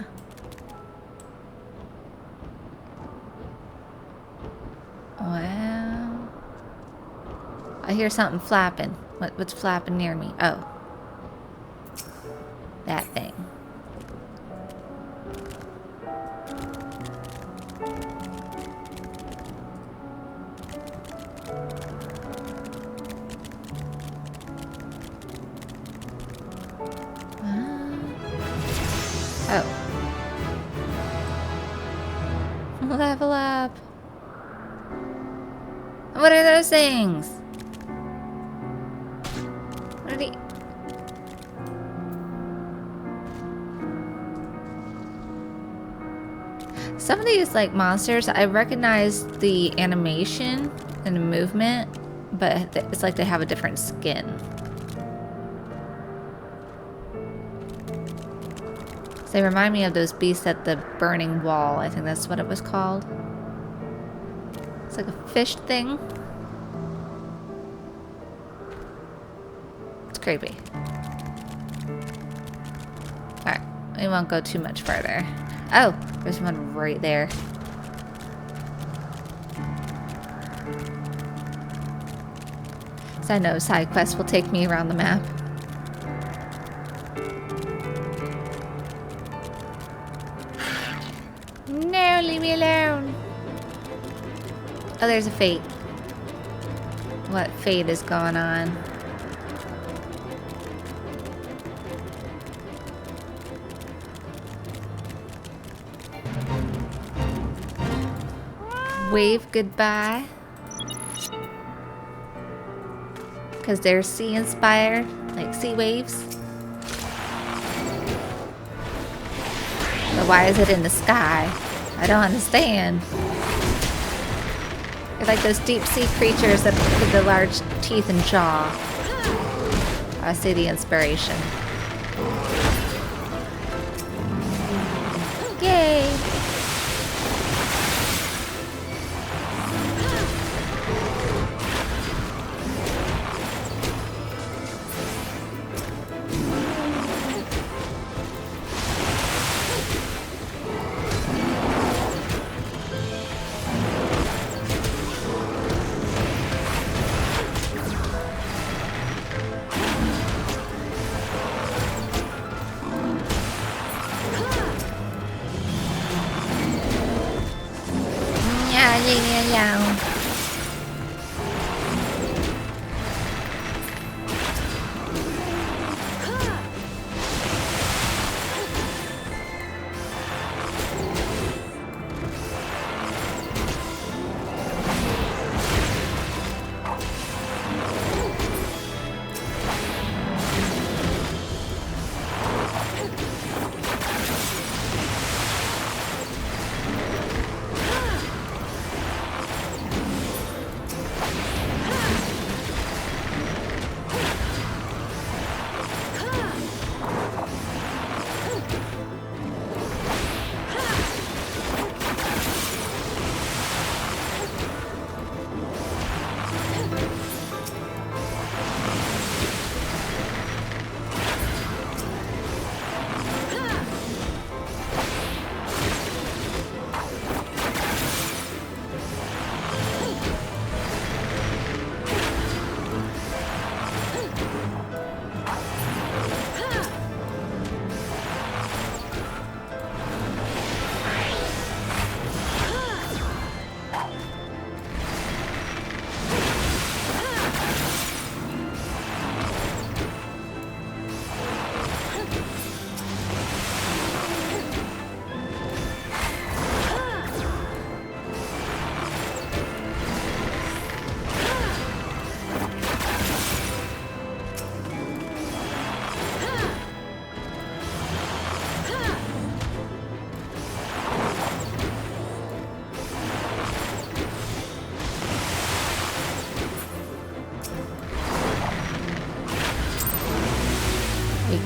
Wow. I hear something flapping. What's flapping near me? Oh. That thing. Oh. Level up. What are those things? What are they? Some of these like monsters, I recognize the animation and the movement, but it's like they have a different skin. So they remind me of those beasts at the burning wall. I think that's what it was called. It's like a fish thing. It's creepy. Alright, we won't go too much further. Oh, there's one right there. So I know side quests will take me around the map. No, leave me alone. Oh, there's a fate. What fate is going on? Wave goodbye. Because they're sea inspired, like sea waves. But why is it in the sky? I don't understand. They're like those deep sea creatures that with the large teeth and jaw. I see the inspiration. Yay!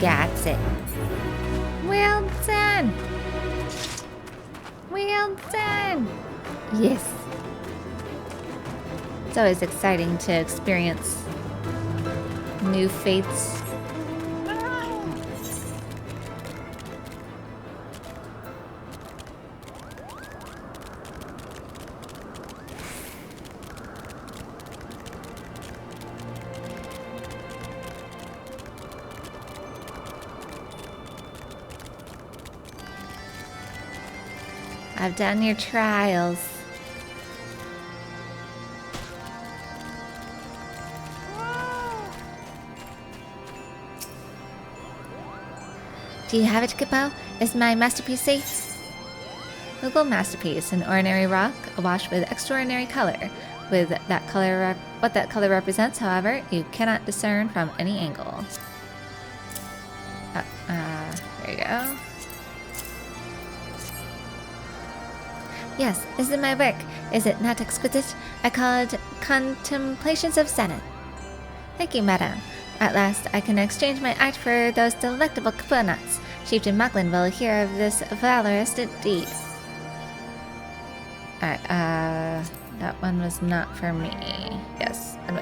Gats it. Well done! Well done! Yes. It's always exciting to experience new fates. I've done your trials. Do you have it, Kippo? Is my masterpiece safe? Google masterpiece, an ordinary rock awash with extraordinary color. With that color, what that color represents, however, you cannot discern from any angle. There you go. Yes, this is my work. Is it not exquisite? I call it Contemplations of Senate. Thank you, madame. At last, I can exchange my art for those delectable coconuts. Chieftain Muglin will hear of this valorous deed. Alright, that one was not for me. Yes. Oh,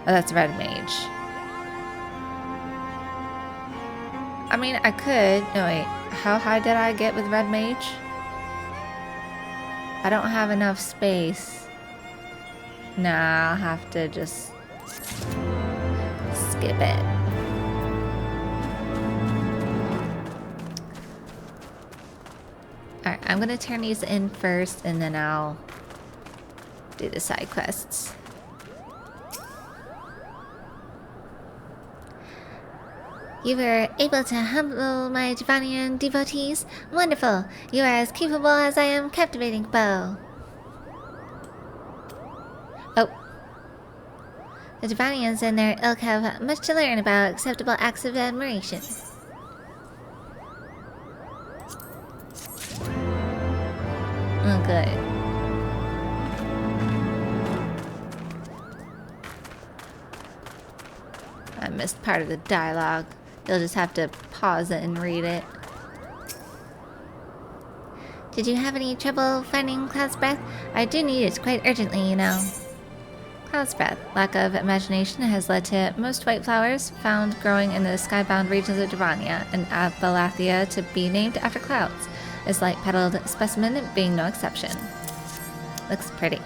that's Red Mage. I mean, I could. No, wait. How high did I get with Red Mage? I don't have enough space. Nah, I'll have to just skip it. Alright, I'm gonna turn these in first and then I'll do the side quests. You were able to humble my Divanian devotees? Wonderful! You are as capable as I am captivating, Bo. Oh. The Divanians and their ilk have much to learn about acceptable acts of admiration. Oh, good. I missed part of the dialogue. You'll just have to pause it and read it. Did you have any trouble finding Cloud's Breath? I do need it quite urgently, you know. Cloud's Breath. Lack of imagination has led to most white flowers found growing in the skybound regions of Divania and Abalathia to be named after clouds. This light-petaled specimen being no exception. Looks pretty.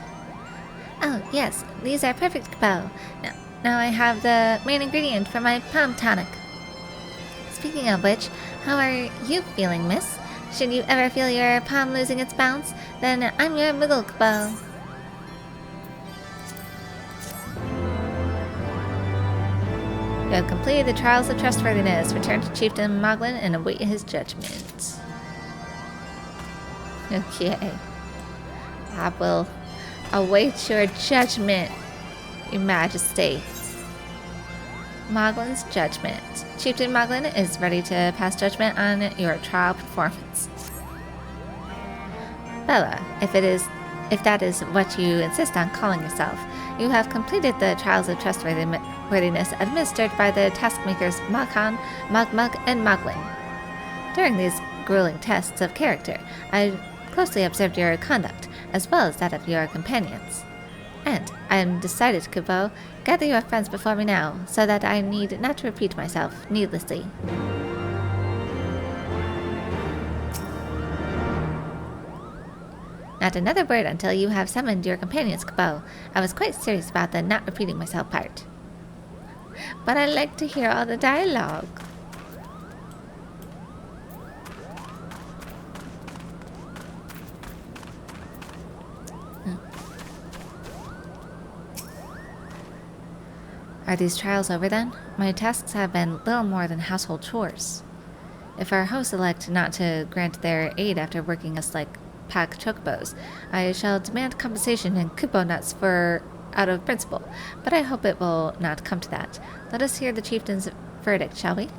Oh, yes. These are perfect, Bo. Now I have the main ingredient for my palm tonic. Speaking of which, how are you feeling, miss? Should you ever feel your palm losing its bounce, then I'm your Muggle, Bo. You have completed the trials of trustworthiness. Return to Chieftain Moglin and await his judgment. Okay. I will await your judgment, Your Majesty. Moglin's judgment. Chieftain Moglin is ready to pass judgment on your trial performance. Bella, if that is what you insist on calling yourself, you have completed the trials of trustworthiness administered by the taskmakers Moghan, Mogmug, and Moglin. During these grueling tests of character, I closely observed your conduct, as well as that of your companions. And I am decided, Kubo. Gather your friends before me now, so that I need not to repeat myself needlessly. Not another word until you have summoned your companions, Kubo. I was quite serious about the not repeating myself part. But I like to hear all the dialogue. Are these trials over then? My tasks have been little more than household chores. If our hosts elect not to grant their aid after working us like pack chocobos, I shall demand compensation and kupo nuts for out of principle, but I hope it will not come to that. Let us hear the chieftain's verdict, shall we?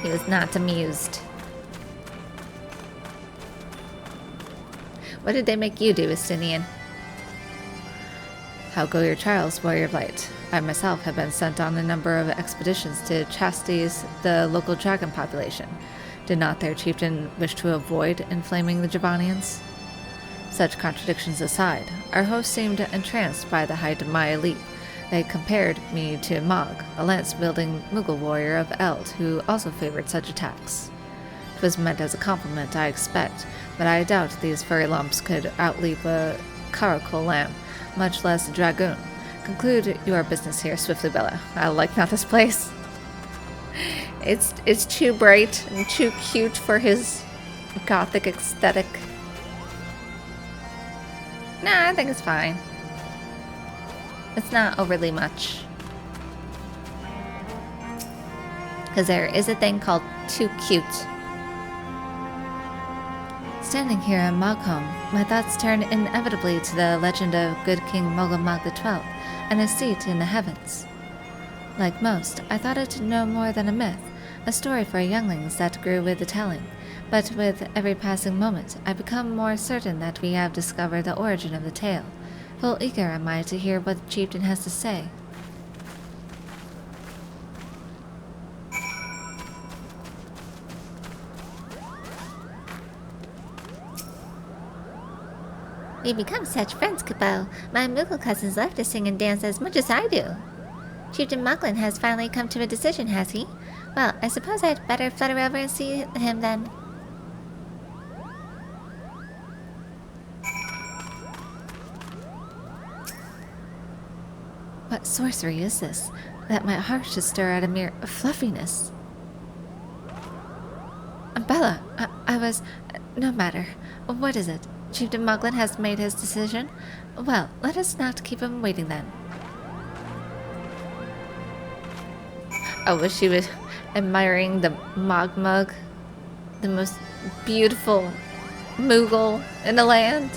He was not amused. What did they make you do, Estinian? How go your trials, Warrior of Light? I myself have been sent on a number of expeditions to chastise the local dragon population. Did not their chieftain wish to avoid inflaming the Javanians? Such contradictions aside, our host seemed entranced by the height of my elite. They compared me to Mog, a lance-wielding Mughal warrior of Eld who also favored such attacks. It was meant as a compliment, I expect, but I doubt these furry lumps could outleap a Karakul lamb, much less a dragoon. Conclude your business here swiftly, Bella. I like not this place. It's too bright and too cute for his gothic aesthetic. Nah, I think it's fine. It's not overly much. Because there is a thing called too cute. Standing here in Moghom, my thoughts turn inevitably to the legend of good King Mogomog XII and his seat in the heavens. Like most, I thought it no more than a myth, a story for younglings that grew with the telling. But with every passing moment, I become more certain that we have discovered the origin of the tale. Full eager am I to hear what the chieftain has to say. We become such friends, Kupo. My Mughal cousins love to sing and dance as much as I do. Chieftain Mughlin has finally come to a decision, has he? Well, I suppose I'd better flutter over and see him then. What sorcery is this, that my heart should stir at a mere fluffiness? Bella, I was... No matter. What is it? Chieftain Mughlin has made his decision? Well, let us not keep him waiting then. I wish she was admiring the Mogmug, the most beautiful Mughal in the land.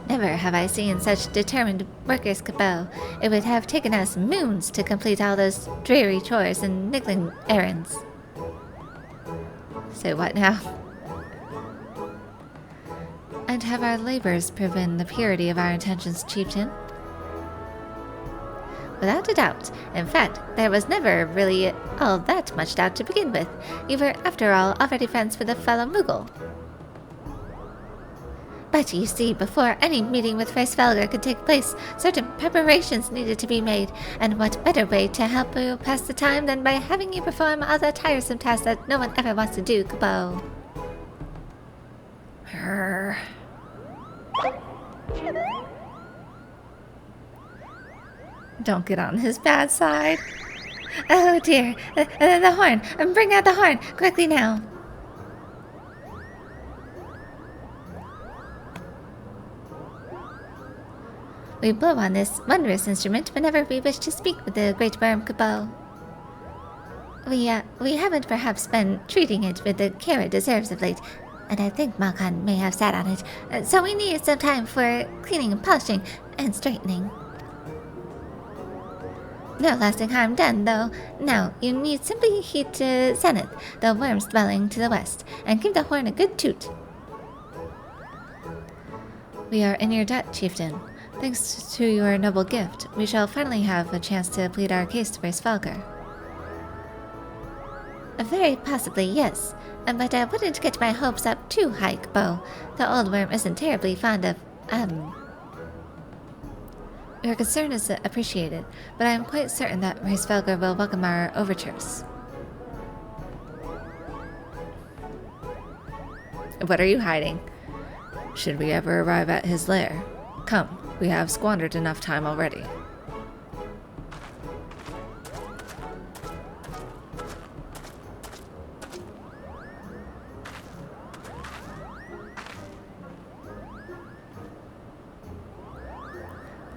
Never have I seen such determined workers, Kupo. It would have taken us moons to complete all those dreary chores and niggling errands. Say what now? And have our labors proven the purity of our intentions, chieftain? Without a doubt. In fact, there was never really all that much doubt to begin with. You were, after all, already friends with a fellow Mughal. But you see, before any meeting with Hraesvelgr could take place, certain preparations needed to be made, and what better way to help you pass the time than by having you perform all the tiresome tasks that no one ever wants to do, Kupo? Don't get on his bad side. Oh dear, the horn! Bring out the horn, quickly now! We blow on this wondrous instrument whenever we wish to speak with the great worm, Kupo. We haven't perhaps been treating it with the care it deserves of late, and I think Malkan may have sat on it, so we need some time for cleaning and polishing and straightening. No lasting harm done, though. Now, you need simply heat to Zenith, the worm's dwelling to the west, and give the horn a good toot. We are in your debt, chieftain. Thanks to your noble gift, we shall finally have a chance to plead our case to Hraesvelgr. Very possibly, yes. But I wouldn't get my hopes up too high, Kupo. The old worm isn't terribly fond of, Your concern is appreciated, but I am quite certain that Hraesvelgr will welcome our overtures. What are you hiding? Should we ever arrive at his lair? Come, we have squandered enough time already.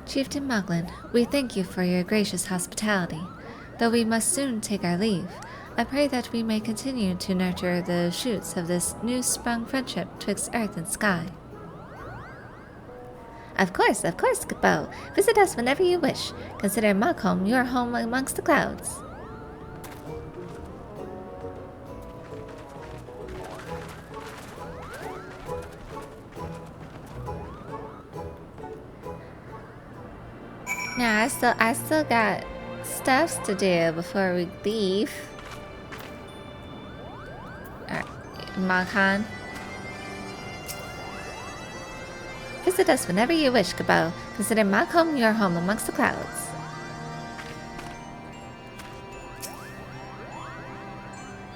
Chieftain Mughlin, we thank you for your gracious hospitality. Though we must soon take our leave, I pray that we may continue to nurture the shoots of this new-sprung friendship twixt earth and sky. Of course, Kapo. Visit us whenever you wish. Consider Malcolm your home amongst the clouds. Now, I still got stuffs to do before we leave. Alright, Malcolm. Visit us whenever you wish, Kapo. Consider Malcolm your home amongst the clouds.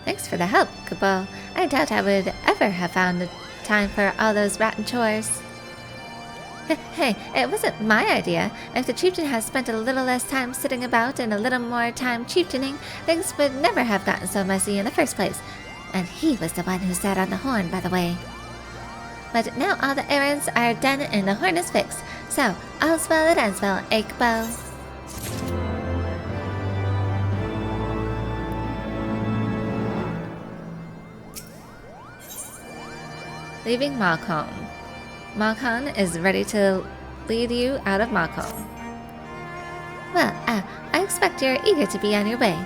Thanks for the help, Kapo. I doubt I would ever have found the time for all those rotten chores. Hey, it wasn't my idea. If the chieftain had spent a little less time sitting about and a little more time chieftaining, things would never have gotten so messy in the first place. And he was the one who sat on the horn, by the way. But now all the errands are done and the horn is fixed. So, all's well that ends well, Kapo. Leaving Malcolm. Malcolm is ready to lead you out of Malcolm. Well, I expect you're eager to be on your way.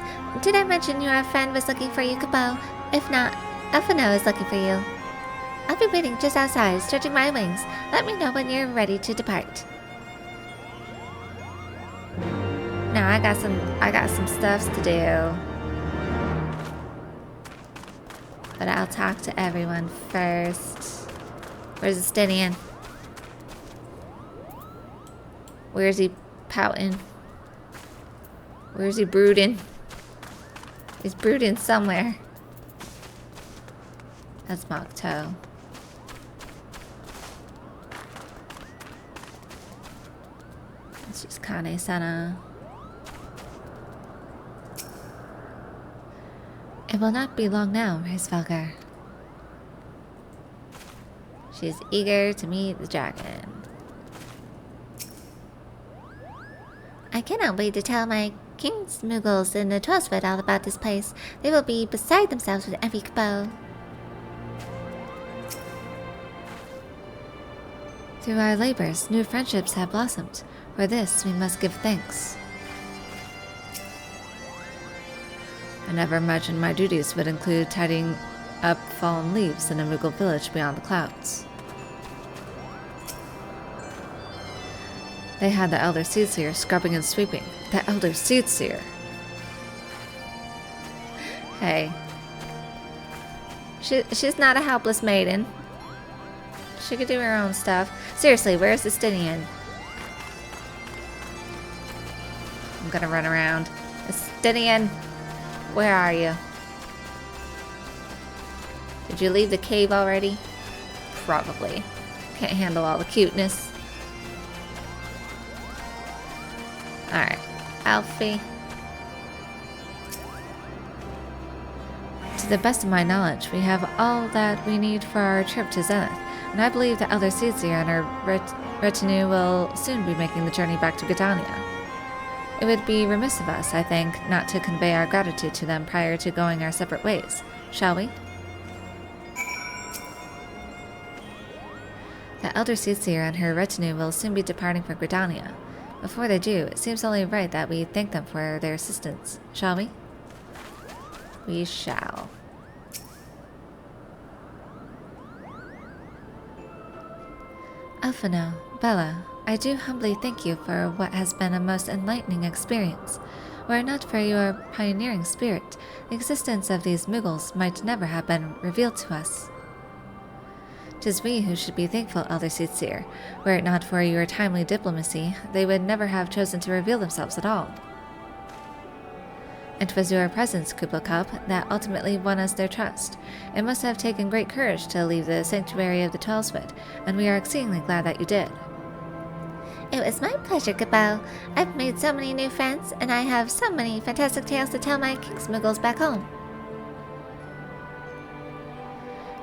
Did I mention your friend was looking for you, Kapo? If not, Elfino is looking for you. I'll be waiting just outside, stretching my wings. Let me know when you're ready to depart. Now I got some stuffs to do. But I'll talk to everyone first. Where's Estinian? Where's he pouting? Where's he brooding? He's brooding somewhere. That's Mach Toe. It's just Kane-sana. It will not be long now, Reisvelgar. She is eager to meet the dragon. I cannot wait to tell my king's muggles in the Trollswood all about this place. They will be beside themselves with envy, Kapo. Through our labors, new friendships have blossomed. For this, we must give thanks. I never imagined my duties would include tidying up fallen leaves in a Moogle village beyond the clouds. They had the Elder Seedseer scrubbing and sweeping. The Elder Seedseer! Hey. She's not a helpless maiden. She could do her own stuff. Seriously, where's Estinian? I'm gonna run around. Estinian! Where are you? Did you leave the cave already? Probably. Can't handle all the cuteness. Alright. Alfie. To the best of my knowledge, we have all that we need for our trip to Zenith, and I believe that Elder Seedseer and her retinue will soon be making the journey back to Gridania. It would be remiss of us, I think, not to convey our gratitude to them prior to going our separate ways, shall we? The Elder Seedseer and her retinue will soon be departing for Gridania. Before they do, it seems only right that we thank them for their assistance, shall we? We shall. Elfino, Bella, I do humbly thank you for what has been a most enlightening experience. Were it not for your pioneering spirit, the existence of these Muggles might never have been revealed to us. 'Tis we who should be thankful, Elder Seedseer. Were it not for your timely diplomacy, they would never have chosen to reveal themselves at all. It was your presence, Kublai-Cup, that ultimately won us their trust. It must have taken great courage to leave the sanctuary of the Trollswood, and we are exceedingly glad that you did. It was my pleasure, Kapo. I've made so many new friends, and I have so many fantastic tales to tell my King's Muggles back home.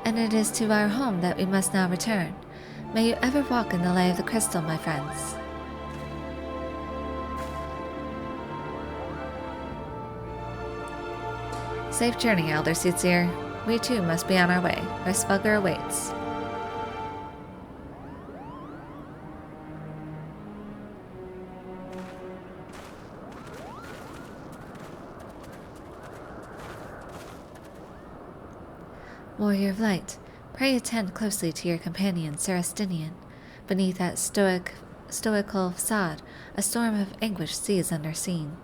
And it is to our home that we must now return. May you ever walk in the light of the crystal, my friends. Safe journey, Elder Seatsier. We too must be on our way. Our Spugger awaits. Warrior of Light, pray attend closely to your companion, Serastinian. Beneath that stoical facade, a storm of anguish seethes unseen.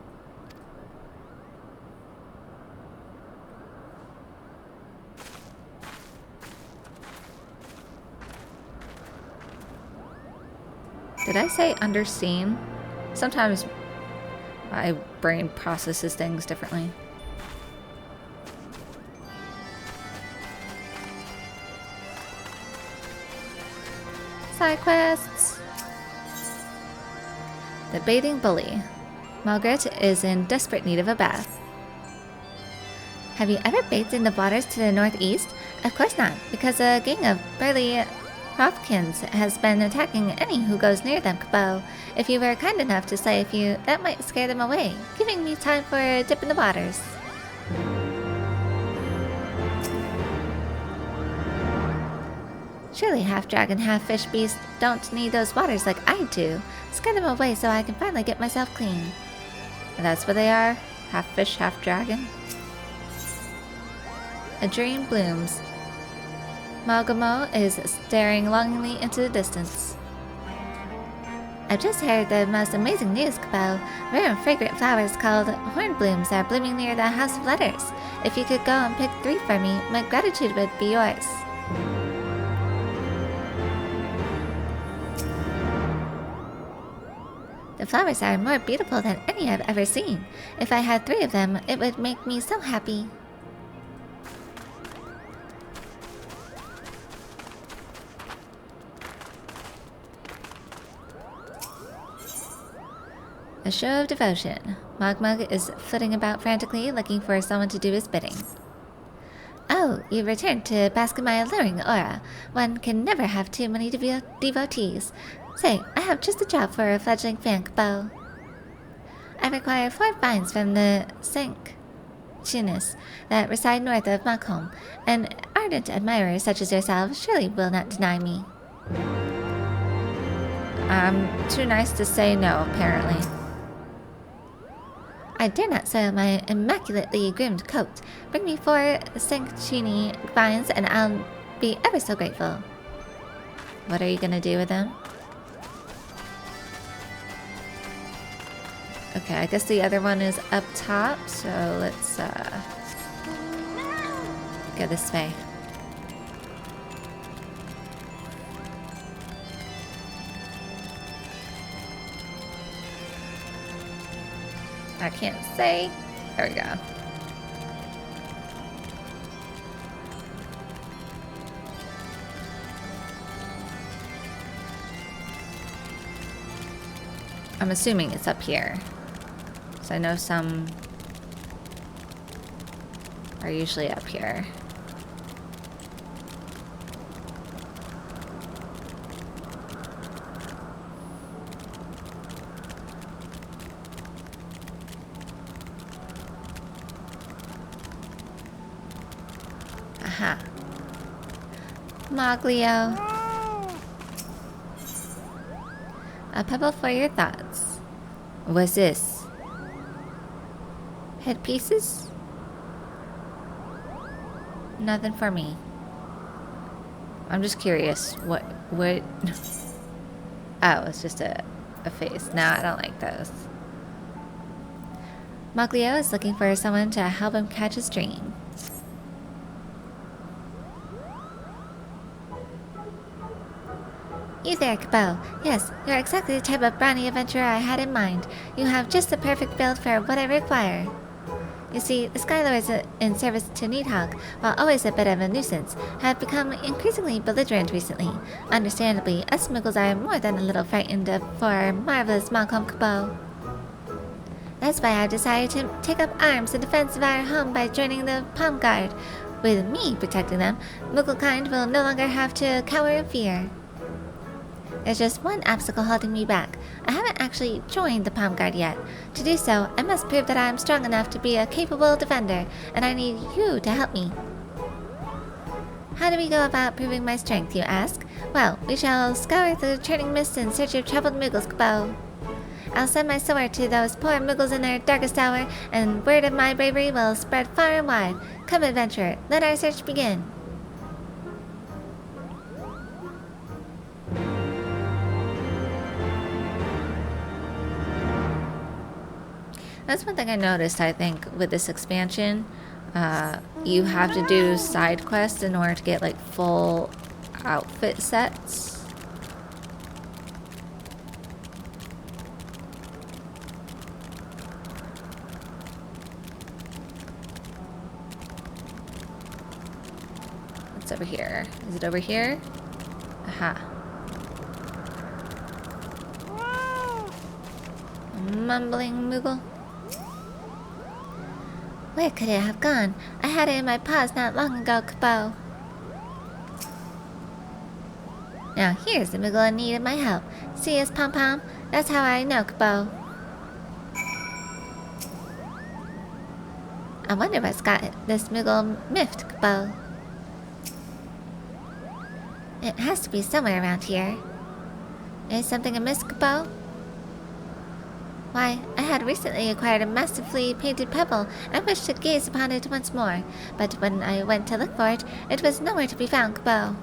Did I say underseen? Sometimes my brain processes things differently. Side quests. The Bathing Bully. Margaret is in desperate need of a bath. Have you ever bathed in the waters to the northeast? Of course not, because a gang of burly Hopkins has been attacking any who goes near them, Cabot. If you were kind enough to slay a few, that might scare them away, giving me time for a dip in the waters. Surely half-dragon, half-fish beasts don't need those waters like I do. Scare them away so I can finally get myself clean. And that's what they are? Half fish, half dragon? A dream blooms. Malgamo is staring longingly into the distance. I've just heard the most amazing news, Cabot. Rare and fragrant flowers called hornblooms are blooming near the House of Letters. If you could go and pick 3 for me, my gratitude would be yours. The flowers are more beautiful than any I've ever seen. If I had 3 of them, it would make me so happy. A show of devotion. Mogmug is flitting about frantically, looking for someone to do his bidding. Oh, you returned to bask in my alluring aura. One can never have too many devotees. Say, I have just a job for a fledgling fan, Cabot. I require 4 vines from the Sanctunus that reside north of Macomb. An ardent admirer such as yourself surely will not deny me. I'm too nice to say no, apparently. I dare not soil my immaculately groomed coat. Bring me 4 Sanctuni vines and I'll be ever so grateful. What are you gonna do with them? Okay, I guess the other one is up top, so let's go this way. I can't say. There we go. I'm assuming it's up here. So I know some are usually up here. Aha. Moglio. A pebble for your thoughts. What's this? Headpieces? Nothing for me. I'm just curious. What? Oh, it's just a face. No, I don't like those. Moglio is looking for someone to help him catch his dream. You there, Cabot. Yes, you're exactly the type of brawny adventurer I had in mind. You have just the perfect build for what I require. You see, the Skylords in service to Needhawk, while always a bit of a nuisance, have become increasingly belligerent recently. Understandably, us Muggles are more than a little frightened for our marvelous Malcolm Cabot. That's why I've decided to take up arms in defense of our home by joining the Palm Guard. With me protecting them, Mugglekind will no longer have to cower in fear. There's just one obstacle holding me back. I haven't actually joined the Palm Guard yet. To do so, I must prove that I am strong enough to be a capable defender, and I need you to help me. How do we go about proving my strength, you ask? Well, we shall scour the churning mists in search of troubled Moogles, Kabo. I'll send my sword to those poor Moogles in their darkest hour, and word of my bravery will spread far and wide. Come, adventurer, let our search begin. That's one thing I noticed, I think, with this expansion. You have to do side quests in order to get, like, full outfit sets. What's over here? Is it over here? Aha. Mumbling Moogle. Where could it have gone? I had it in my paws not long ago, Kabo. Now here's the Moogle in need of my help. See his pom-pom? That's how I know, Kabo. I wonder what's got this Moogle miffed, Kabo. It has to be somewhere around here. Is something amiss, Kabo? Why, I had recently acquired a massively painted pebble. I wished to gaze upon it once more, but when I went to look for it, it was nowhere to be found, Kabo.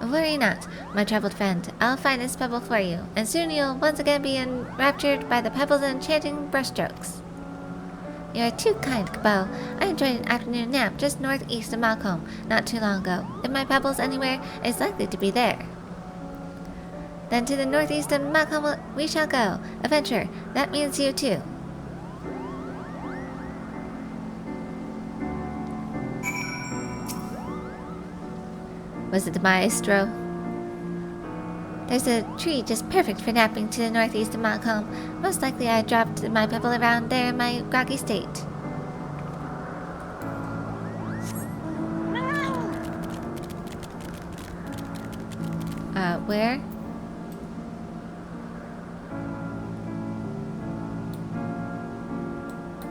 Worry not, my troubled friend. I'll find this pebble for you, and soon you'll once again be enraptured by the pebble's enchanting brushstrokes. You're too kind, Kabo. I enjoyed an afternoon nap just northeast of Malcolm not too long ago. If my pebble's anywhere, it's likely to be there. Then to the northeast of Malcolm we shall go. Adventure, that means you too. Was it the maestro? There's a tree just perfect for napping to the northeast of Malcolm. Most likely I dropped my pebble around there in my groggy state. Where?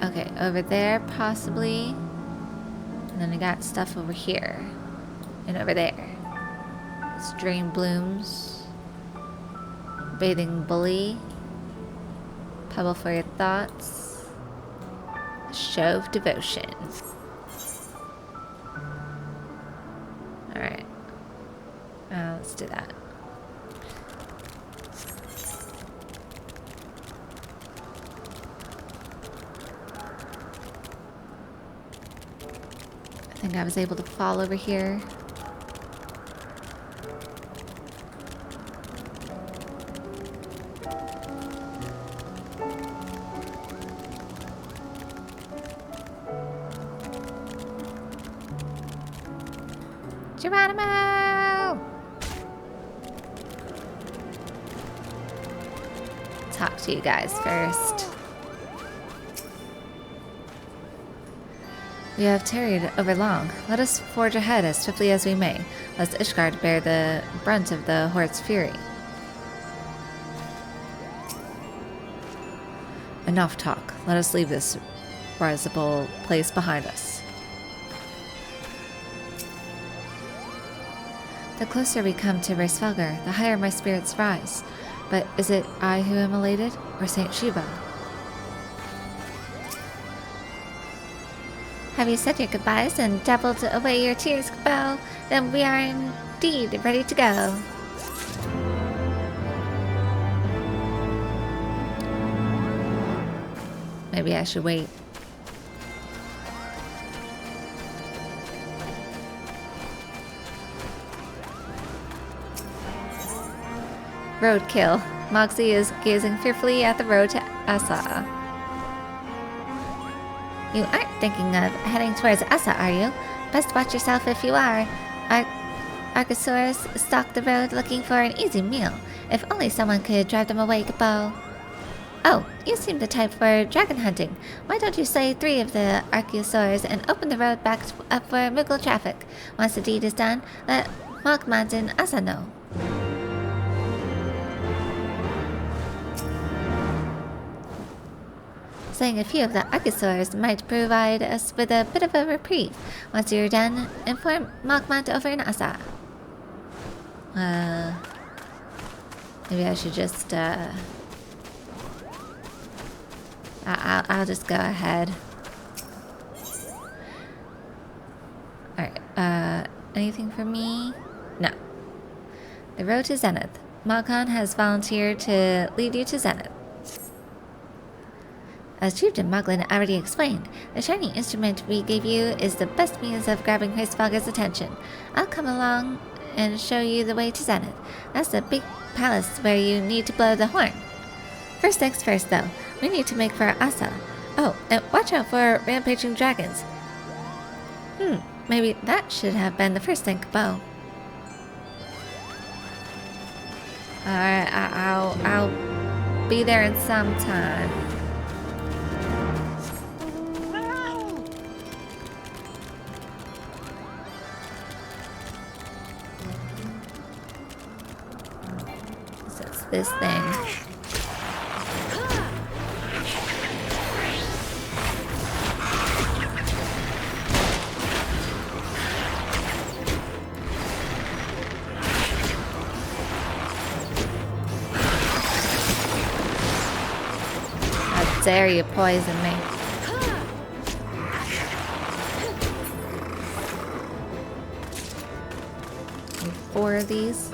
Okay, over there, possibly. And then I got stuff over here. And over there. Stream blooms. Bathing bully. Pebble for your thoughts. Show of devotion. Alright. Let's do that. I think I was able to fall over here. Geronimo! Talk to you guys first. We have tarried over long. Let us forge ahead as swiftly as we may, lest Ishgard bear the brunt of the Horde's fury. Enough talk. Let us leave this risible place behind us. The closer we come to Reisfelgar, the higher my spirits rise. But is it I who am elated, or Saint Shiva? Have you said your goodbyes and dabbled away your tears, Kabo? Then we are indeed ready to go. Maybe I should wait. Roadkill. Moxie is gazing fearfully at the road to Asa. You aren't thinking of heading towards Asa, are you? Best watch yourself if you are. Archosaurs stalk the road looking for an easy meal. If only someone could drive them away, Kabo. Oh, you seem the type for dragon hunting. Why don't you slay 3 of the Archosaurs and open the road back up for Moogle traffic? Once the deed is done, let Malkmans and Asa know. saying a few of the Archosaurs might provide us with a bit of a reprieve. Once you're done, inform Malkmont over in Asa. Maybe I should just, I'll just go ahead. Alright, anything for me? No. The road to Zenith. Malkon has volunteered to lead you to Zenith. As Chieftain Moglin already explained, the shiny instrument we gave you is the best means of grabbing Hraesvelgr's attention. I'll come along and show you the way to Zenith. That's the big palace where you need to blow the horn. First things first, though, we need to make for Asa. Oh, and watch out for rampaging dragons. Maybe that should have been the first thing, Bo. Alright, I'll be there in some time. So it's this thing. How dare you poison me? Need 4 of these.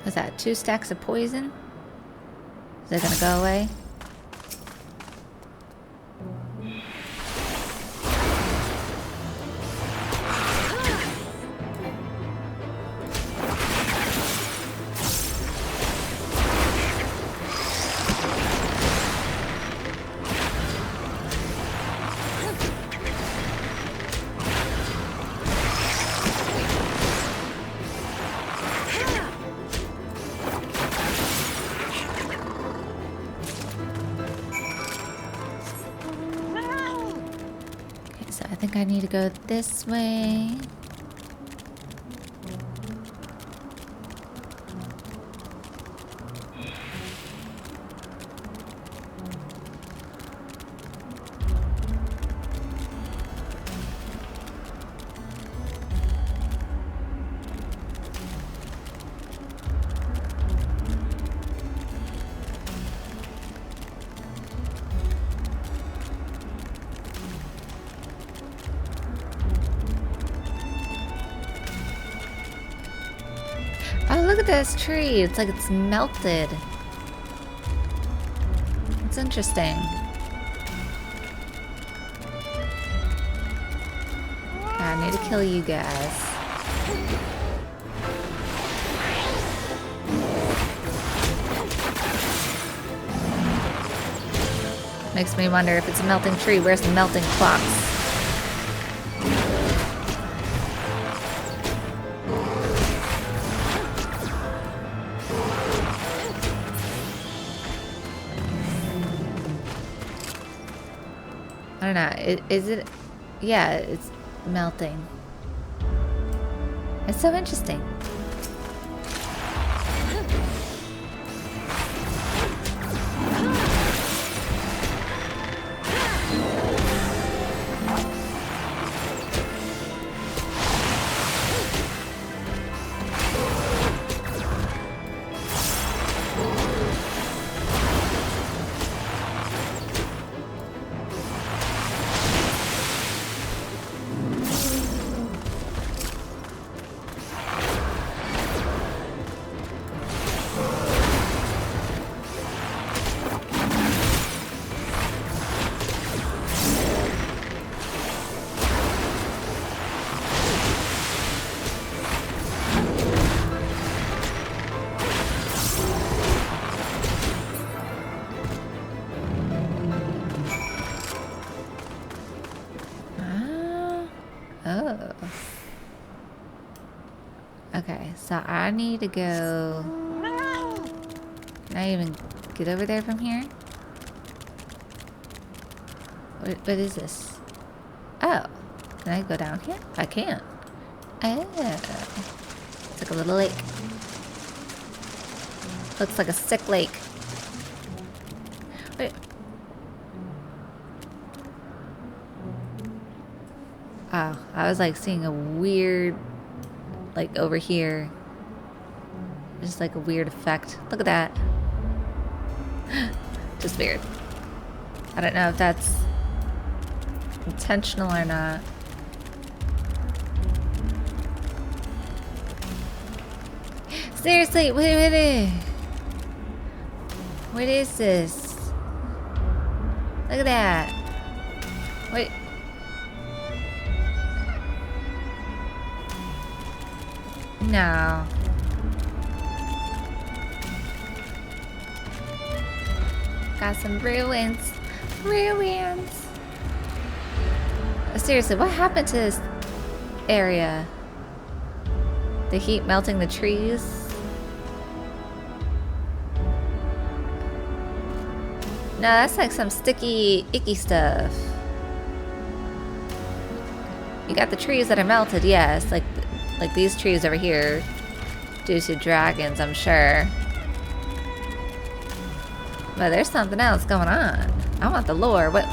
What's that? 2 stacks of poison? Is it gonna go away? I think I need to go this way. Oh, look at this tree. It's like it's melted. It's interesting. I need to kill you guys. Makes me wonder if it's a melting tree, where's the melting clocks? I don't know. Is it? Yeah, it's melting. It's so interesting. Okay, so I need to go... Can I even get over there from here? What is this? Oh, can I go down here? I can't. Oh, it's like a little lake. Looks like a sick lake. Wait. Oh, I was like seeing a weird, like over here. Just like a weird effect. Look at that. Just weird. I don't know if that's intentional or not. Seriously, wait. What is this? Look at that. Wait. No. Got some ruins. Ruins. Seriously, what happened to this area? The heat melting the trees? No, that's like some sticky, icky stuff. You got the trees that are melted, yes, like these trees over here, due to dragons, I'm sure. But there's something else going on. I want the lore. What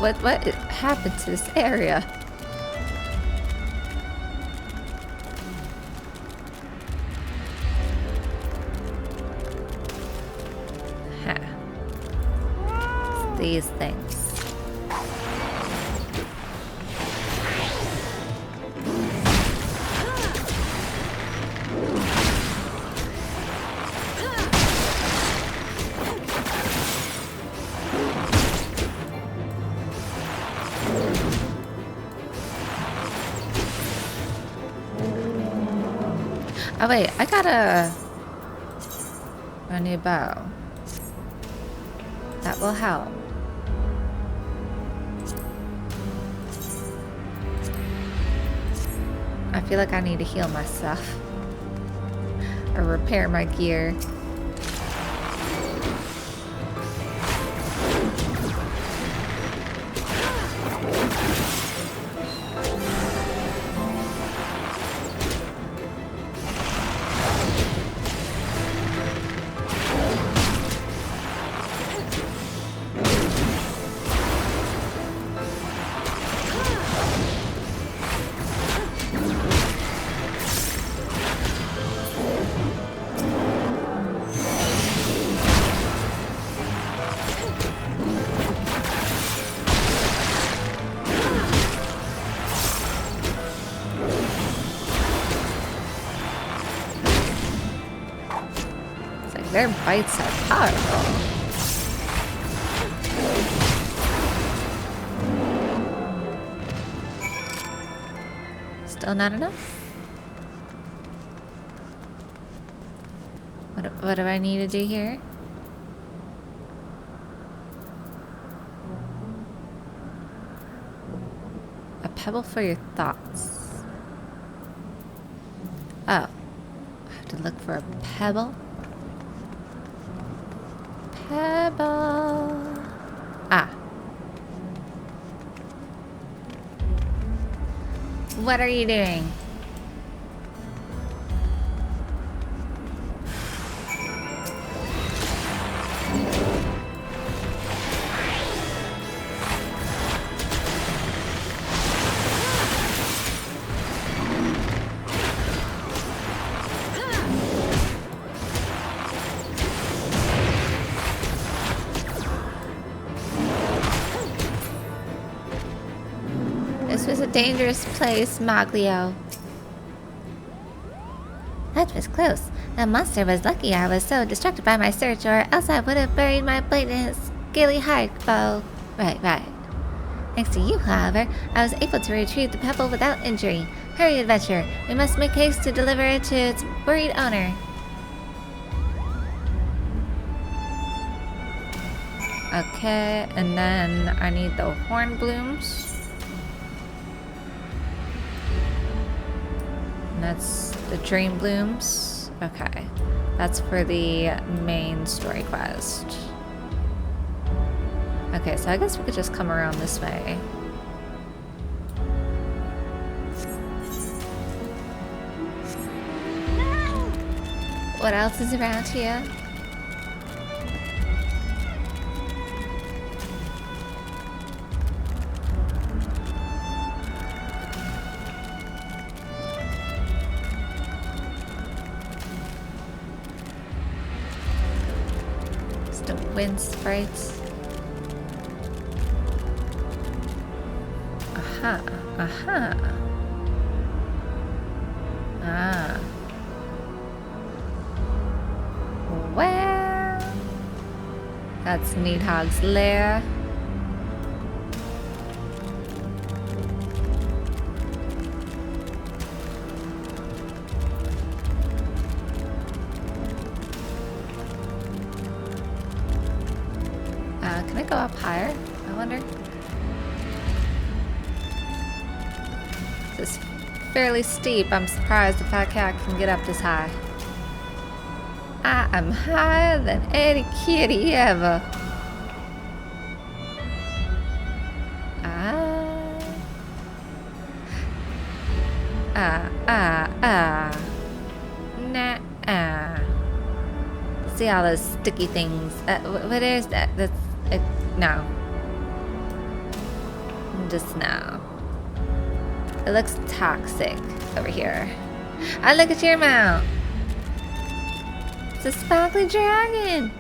happened to this area? Huh. It's these things. Oh wait, I got a new bow. That will help. I feel like I need to heal myself. Or repair my gear. Their bites are powerful. Still not enough? What do I need to do here? A pebble for your thoughts. Oh. I have to look for a pebble? Pebble. Ah. What are you doing? This was a dangerous place, Maglio. That was close. That monster was lucky I was so distracted by my search, or else I would have buried my blade in its scaly hide bow. Right. Thanks to you, however, I was able to retrieve the pebble without injury. Hurry, adventure. We must make haste to deliver it to its worried owner. Okay, and then I need the horn blooms. And that's The Dream Blooms. Okay. That's for the main story quest. Okay, so I guess we could just come around this way. What else is around here? It's the wind sprites. Aha, aha. Ah. Well, that's Needhog's lair. Can I go up higher? I wonder. This is fairly steep. I'm surprised if I can get up this high. I am higher than any kitty ever. Nah. See all those sticky things. What is that? That's no. Just no. It looks toxic over here. I look at your mouth. It's a sparkly dragon.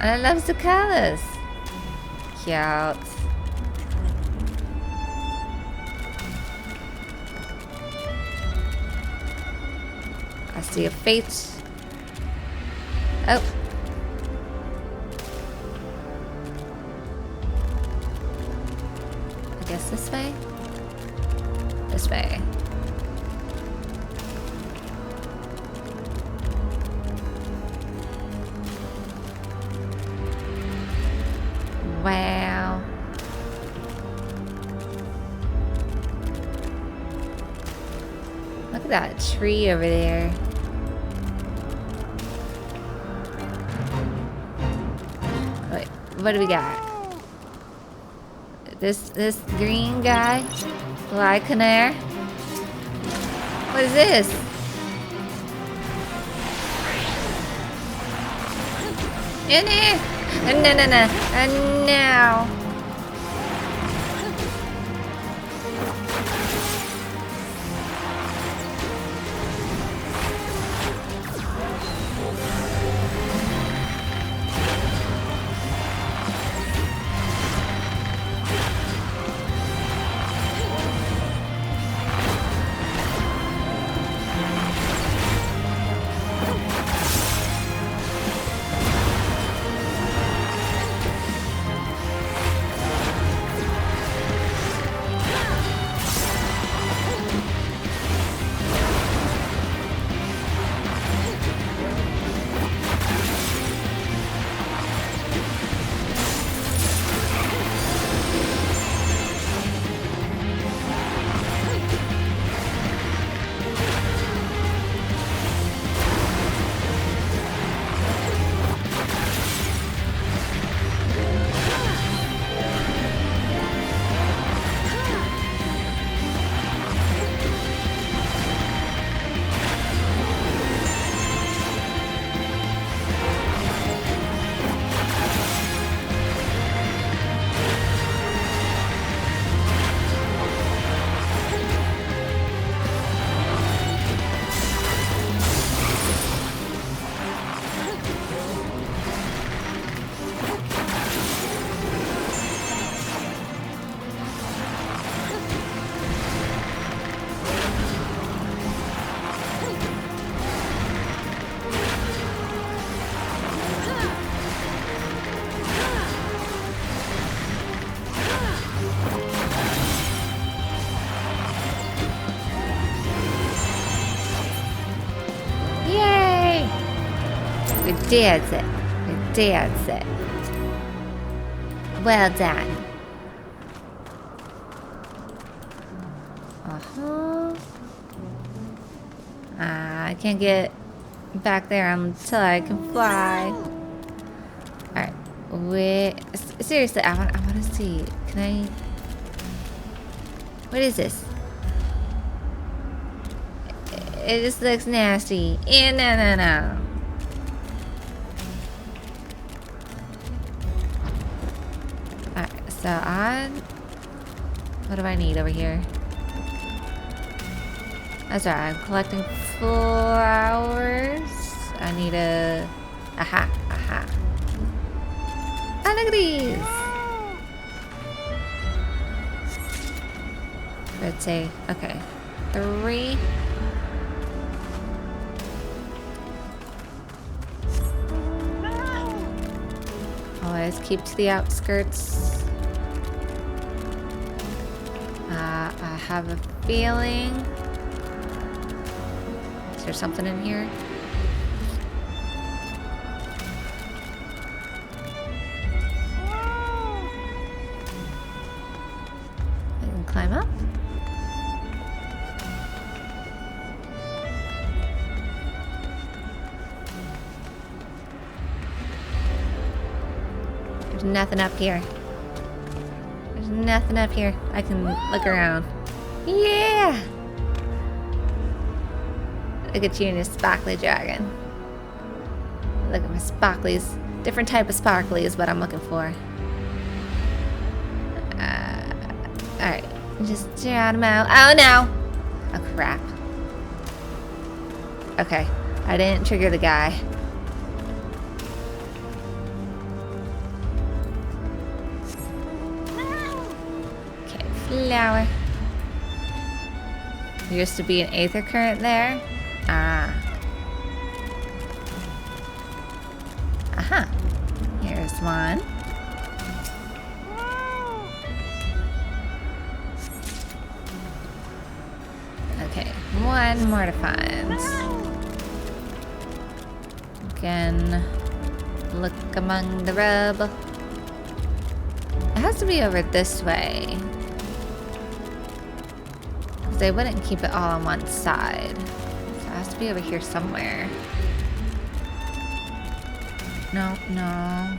And I love the colors. Cute. I see a fate. Oh. I guess this way? This way. Wow. Look at that tree over there. Wait, what do we got? This green guy? Lycaner? What is this? In here! No. We did it. We did it. Well done. Uh-huh. I can't get back there until I can fly. Alright. Wait. Seriously, I want to see. Can I... What is this? It just looks nasty. No. Alright, so what do I need over here? That's right, I'm collecting flowers. I need a... Aha. Ah, look at these! Let's say, okay. 3. Always keep to the outskirts. I have a feeling... Is there something in here? I can climb up. There's nothing up here. There's nothing up here. I can look around. Yeah! Look at you and your sparkly dragon. Look at my sparklies. Different type of sparkly is what I'm looking for. Alright. Just drown him out. Oh no! Oh crap. Okay. I didn't trigger the guy. Okay, flower. There used to be an aether current there. Ah. Aha. Here's one. Okay, one more to find. Again, look among the rub. It has to be over this way. Because they wouldn't keep it all on one side. It has to be over here somewhere. No. No.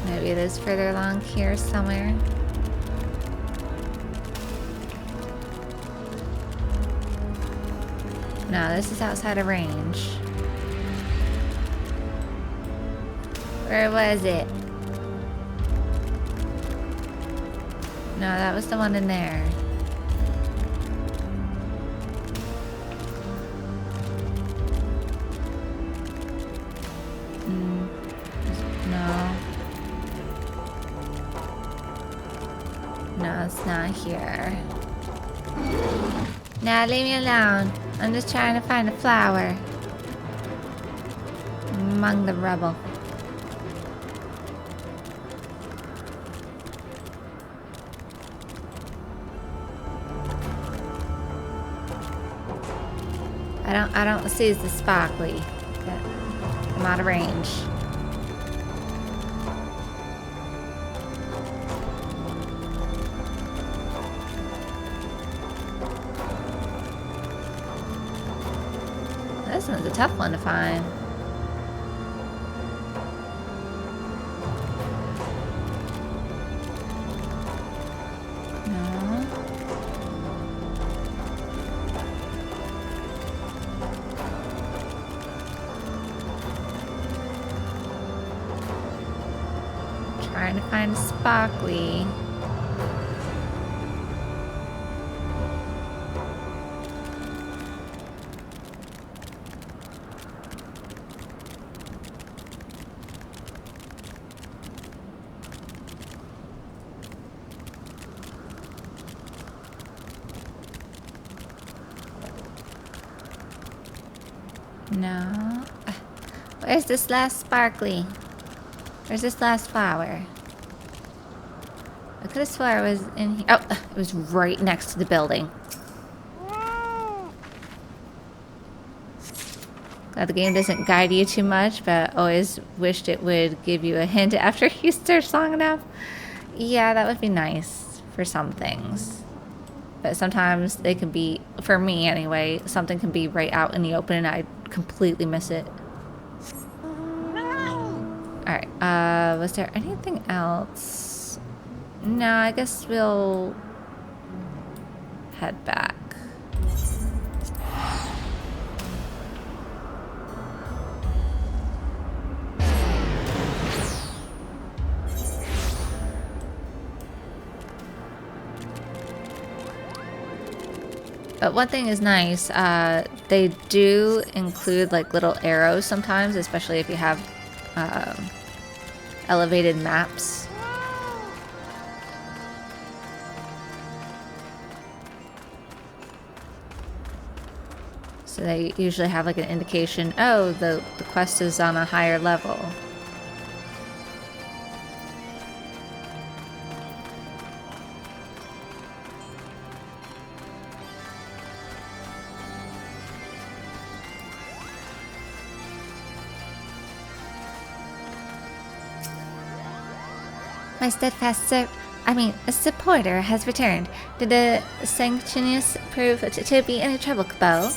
Maybe it is further along here somewhere. No, this is outside of range. Where was it? No, that was the one in there. No. No, it's not here. Now leave me alone. I'm just trying to find a flower among the rubble. I don't see the sparkly. I'm out of range. This one's a tough one to find. No. Trying to find a sparkly. No. Where's this last sparkly? Where's this last flower? I could have swore I was in here. Oh, it was right next to the building. Glad the game doesn't guide you too much, but always wished it would give you a hint after you search long enough. Yeah, that would be nice for some things. But sometimes they can be, for me anyway, something can be right out in the open and I completely miss it. Alright, was there anything else? No, I guess we'll head back. But one thing is nice, they do include like little arrows sometimes, especially if you have elevated maps. So they usually have like an indication, oh, the quest is on a higher level. My steadfast supporter has returned. Did the Sanctinus prove to be any trouble, Cabal?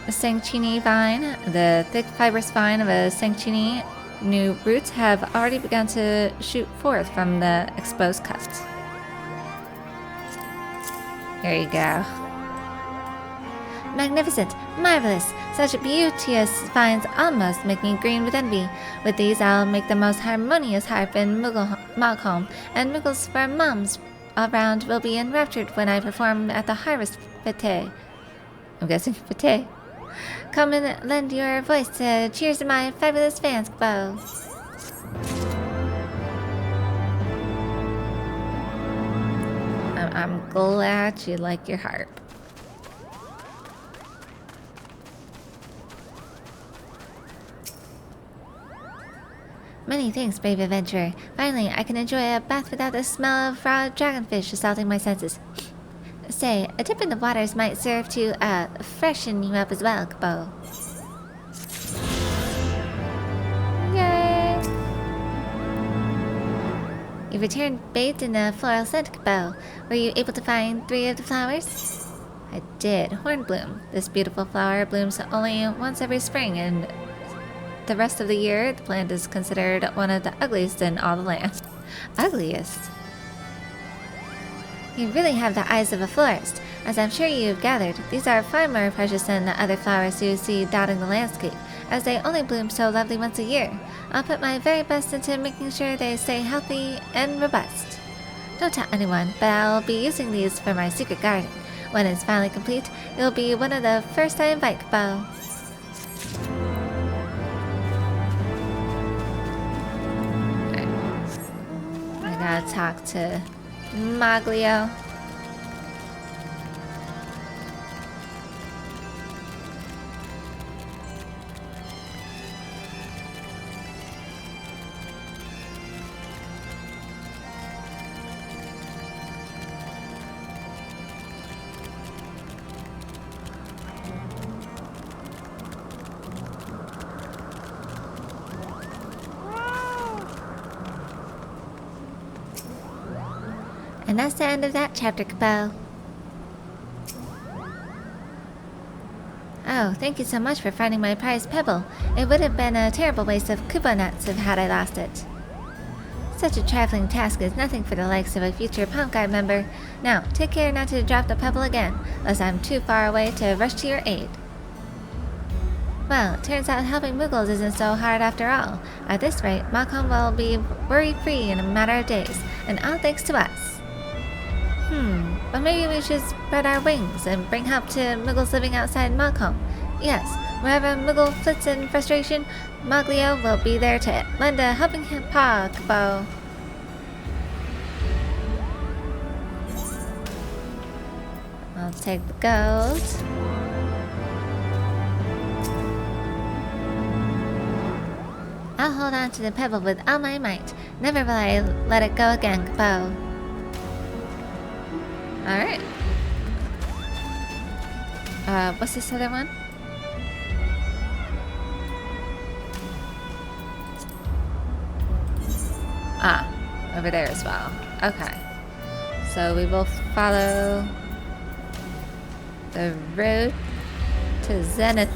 A Sanctini vine, the thick fibrous vine of a Sanctini, new roots have already begun to shoot forth from the exposed cuts. There you go. Magnificent, marvelous, such beauteous vines almost make me green with envy. With these I'll make the most harmonious harp in Malcolm, and Muggles for moms around will be enraptured when I perform at the harvest fete. I'm guessing fete. Come and lend your voice to cheers of my fabulous fans, Bo. I'm glad you like your harp. Many thanks, brave adventurer. Finally, I can enjoy a bath without the smell of raw dragonfish assaulting my senses. Say, a dip in the waters might serve to, freshen you up as well, Kabo. Yay! You returned bathed in a floral scent, Kabo. Were you able to find 3 of the flowers? I did. Hornbloom. This beautiful flower blooms only once every spring, and the rest of the year, the plant is considered one of the ugliest in all the land. Ugliest? You really have the eyes of a florist. As I'm sure you've gathered, these are far more precious than the other flowers you see dotting the landscape, as they only bloom so lovely once a year. I'll put my very best into making sure they stay healthy and robust. Don't tell anyone, but I'll be using these for my secret garden. When it's finally complete, you'll be one of the first I invite, Bo. I gotta talk to Maglio. And that's the end of that chapter, Cabal. Oh, thank you so much for finding my prized pebble. It would have been a terrible waste of Kubo nuts had I lost it. Such a trifling task is nothing for the likes of a future Pump Guide member. Now, take care not to drop the pebble again, lest I'm too far away to rush to your aid. Well, it turns out helping Muggles isn't so hard after all. At this rate, Malcolm will be worry-free in a matter of days, and all thanks to us. But maybe we should spread our wings and bring help to Muggles living outside Malcolm. Yes, wherever Muggle flits in frustration, Maglio will be there to lend a helping paw, Kabo. I'll take the gold. I'll hold on to the pebble with all my might. Never will I let it go again, Bo. Alright. What's this other one? Ah, over there as well. Okay. So we will follow the road to Zenith.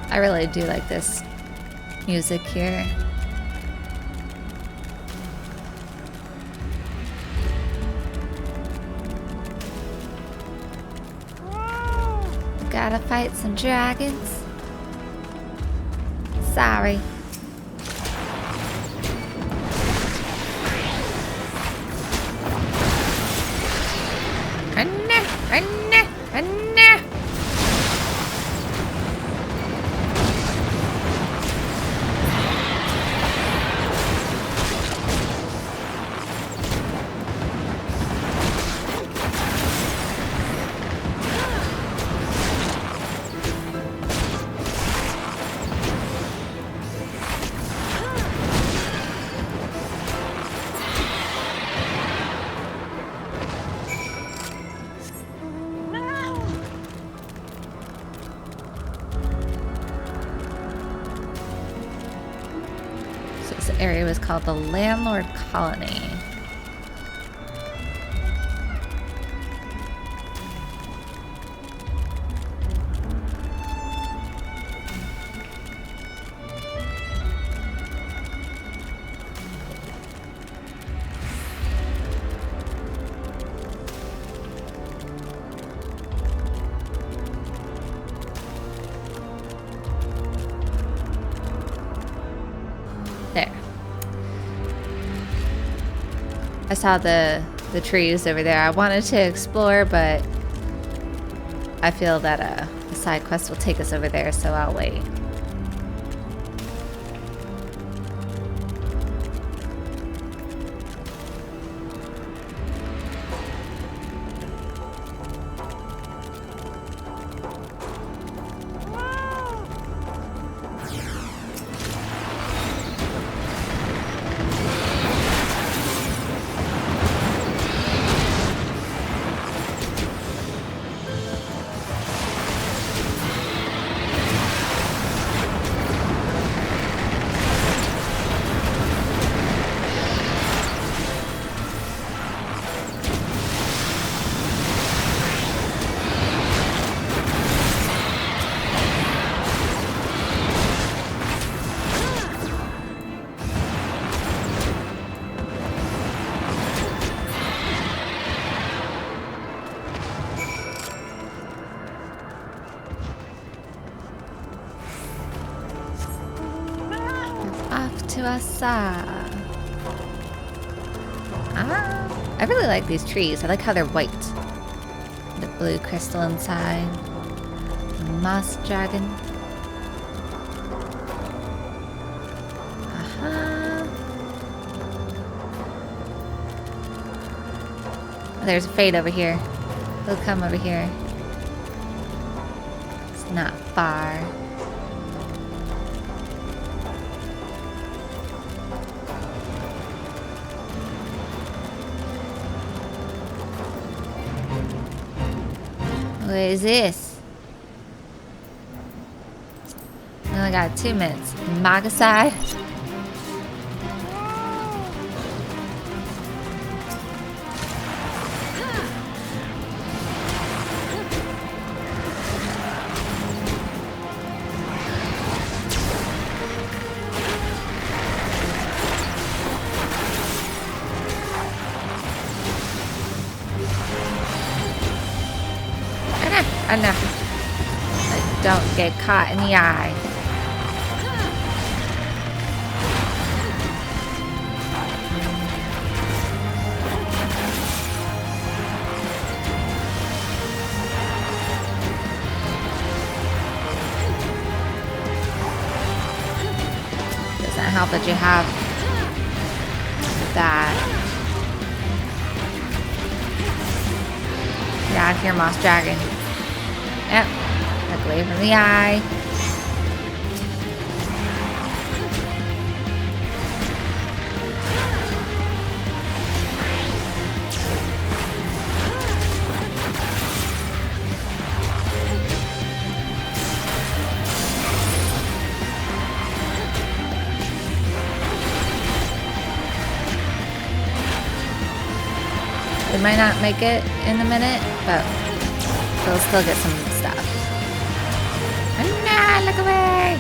I really do like this music here. Gotta fight some dragons. Sorry. This area was called the Landlord Colony. There. I saw the trees over there. I wanted to explore, but I feel that the side quest will take us over there, so I'll wait. I really like these trees. I like how they're white. The blue crystal inside. Moss dragon. Oh, there's a fade over here. He'll come over here. It's not far. What is this? I only got 2 minutes. Magasai. Enough. Don't get caught in the eye. Doesn't help that you have that. Get out of here, Moss Dragon. Yep. Look away from the eye. They might not make it in a minute, but they'll still get some stuff. Nah, look away!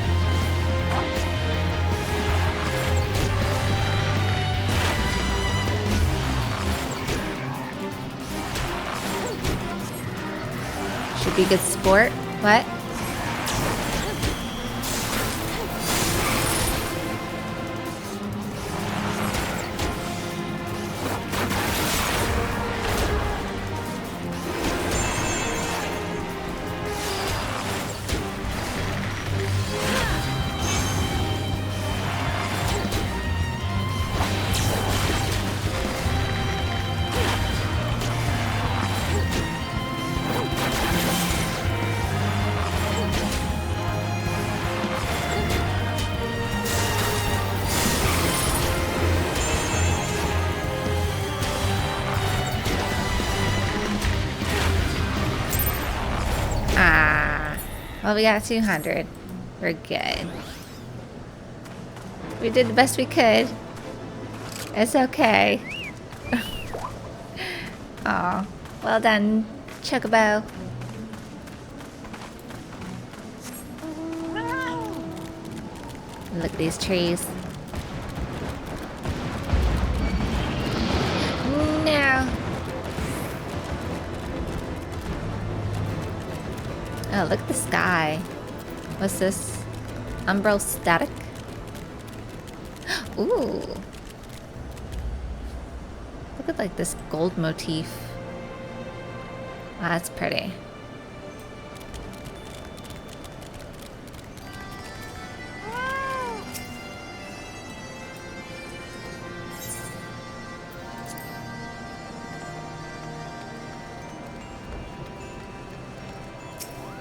Should be good sport. What? Well, we got 200. We're good. We did the best we could. It's okay. Aw, well done, Chocobo. Look at these trees. No. Oh, look at the sky. What's this? Umbral static? Ooh. Look at like this gold motif. Wow, that's pretty.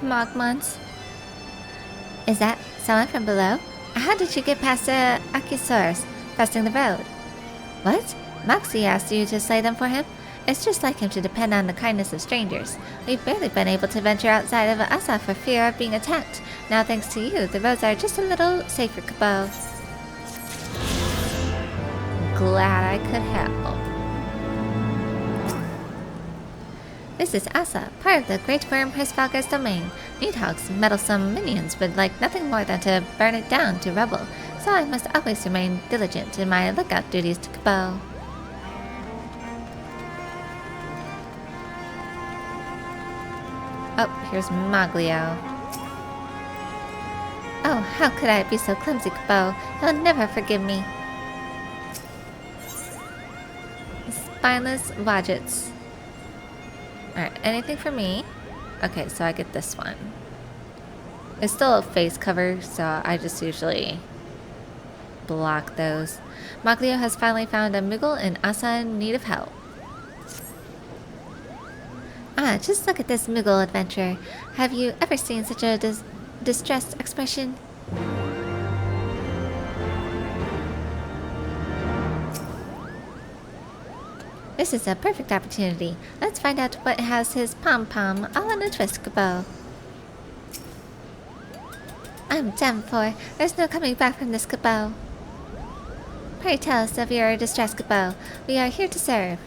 Mogmonts. Is that someone from below? How did you get past the Archosaurus, busting the road? What? Moxie asked you to slay them for him? It's just like him to depend on the kindness of strangers. We've barely been able to venture outside of Asa for fear of being attacked. Now thanks to you, the roads are just a little safer, Kabo. Glad I could help. This is Asa, part of the Great Worm Hrisvalgar's domain. Needhog's meddlesome minions would like nothing more than to burn it down to rubble, so I must always remain diligent in my lookout duties to Kabo. Oh, here's Moglio. Oh, how could I be so clumsy, Kabo? He'll never forgive me. Spineless Wadgets. Alright, anything for me? Okay, so I get this one. It's still a face cover, so I just usually block those. Moglio has finally found a Moogle in Asa in need of help. Ah, just look at this Moogle adventure. Have you ever seen such a distressed expression? This is a perfect opportunity. Let's find out what has his pom-pom all in a twist, Kabo. I'm done for. There's no coming back from this, Kabo. Pray tell us of your distress, Kabo. We are here to serve.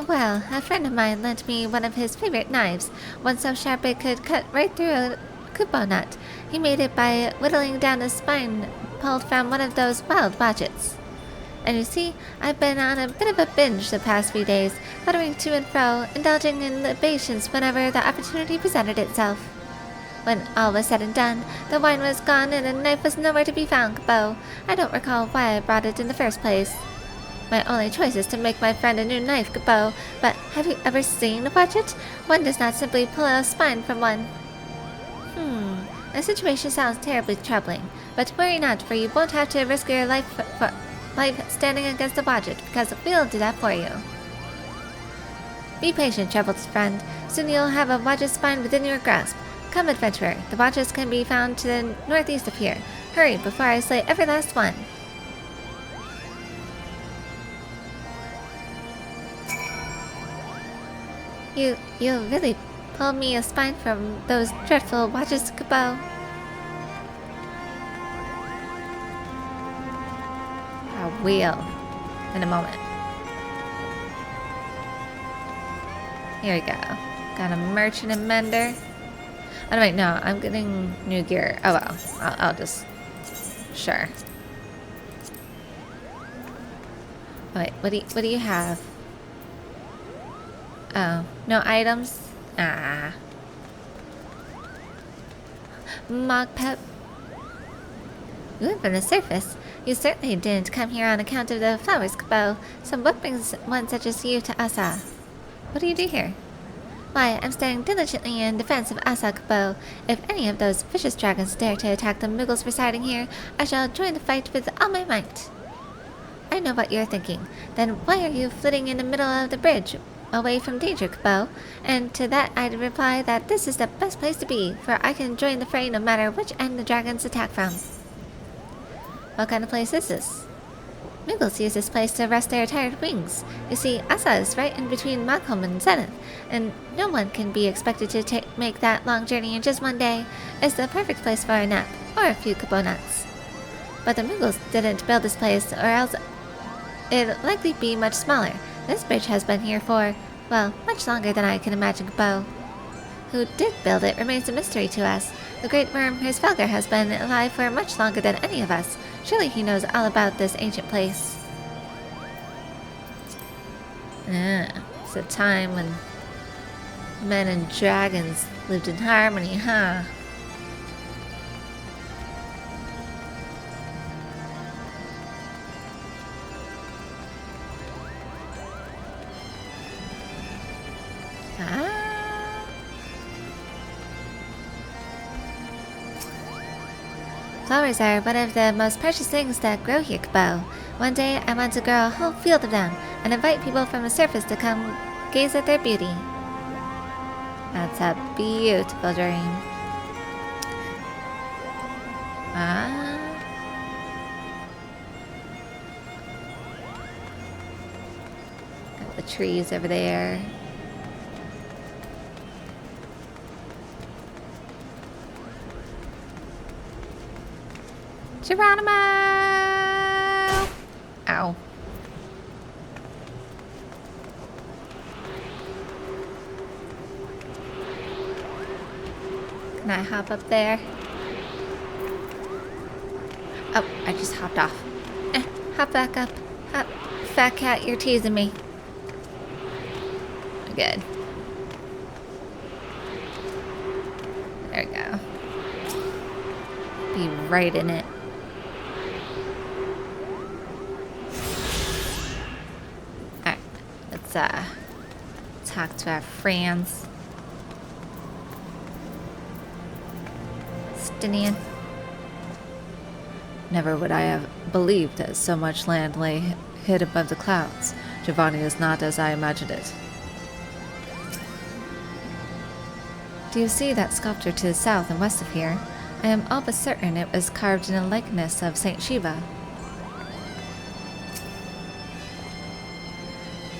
Well, a friend of mine lent me one of his favorite knives, one so sharp it could cut right through a kupo nut. He made it by whittling down a spine pulled from one of those wild Wadgets. And you see, I've been on a bit of a binge the past few days, fluttering to and fro, indulging in libations whenever the opportunity presented itself. When all was said and done, the wine was gone and the knife was nowhere to be found, Bo. I don't recall why I brought it in the first place. My only choice is to make my friend a new knife, Bo, but have you ever seen a budget? One does not simply pull a spine from one. The situation sounds terribly troubling, but worry not, for you won't have to risk your life standing against a budget, because we'll do that for you. Be patient, troubled friend. Soon you'll have a budget spine within your grasp. Come, adventurer. The watches can be found to the northeast of here. Hurry before I slay every last one. You'll really pull me a spine from those dreadful watches, Bo. I will. In a moment. Here we go. Got a merchant and mender. Oh wait, no, I'm getting new gear. Oh well, I'll just... Sure. Oh, wait, what do you have? Oh, no items? Ah. Mog pep. Ooh, from the surface. You certainly didn't come here on account of the flowers, Bo. So what brings one such as you to Asa? What do you do here? Why, I'm standing diligently in defense of Asa, Bo. If any of those vicious dragons dare to attack the Muggles residing here, I shall join the fight with all my might. I know what you're thinking. Then why are you flitting in the middle of the bridge, away from danger, Bo? And to that I'd reply that this is the best place to be, for I can join the fray no matter which end the dragons attack from. What kind of place is this? Muggles use this place to rest their tired wings. You see, Asa is right in between Malcolm and Zenith, and no one can be expected to make that long journey in just one day. It's the perfect place for a nap, or a few kapo nuts. But the Muggles didn't build this place, or else it'd likely be much smaller. This bridge has been here for, well, much longer than I can imagine, Bo. Who did build it remains a mystery to us. The great worm Hersfelger has been alive for much longer than any of us. Surely he knows all about this ancient place. It's a time when men and dragons lived in harmony, huh? Flowers are one of the most precious things that grow here, Bo. One day I want to grow a whole field of them and invite people from the surface to come gaze at their beauty. That's a beautiful dream. Got the trees over there. Geronimo! Ow. Can I hop up there? Oh, I just hopped off. Hop back up. Hop. Fat cat, you're teasing me. Good. There we go. Be right in it. Alright, let's talk to our friends. Stinian. Never would I have believed that so much land lay hid above the clouds. Giovanni is not as I imagined it. Do you see that sculpture to the south and west of here? I am all but certain it was carved in a likeness of Saint Shiva.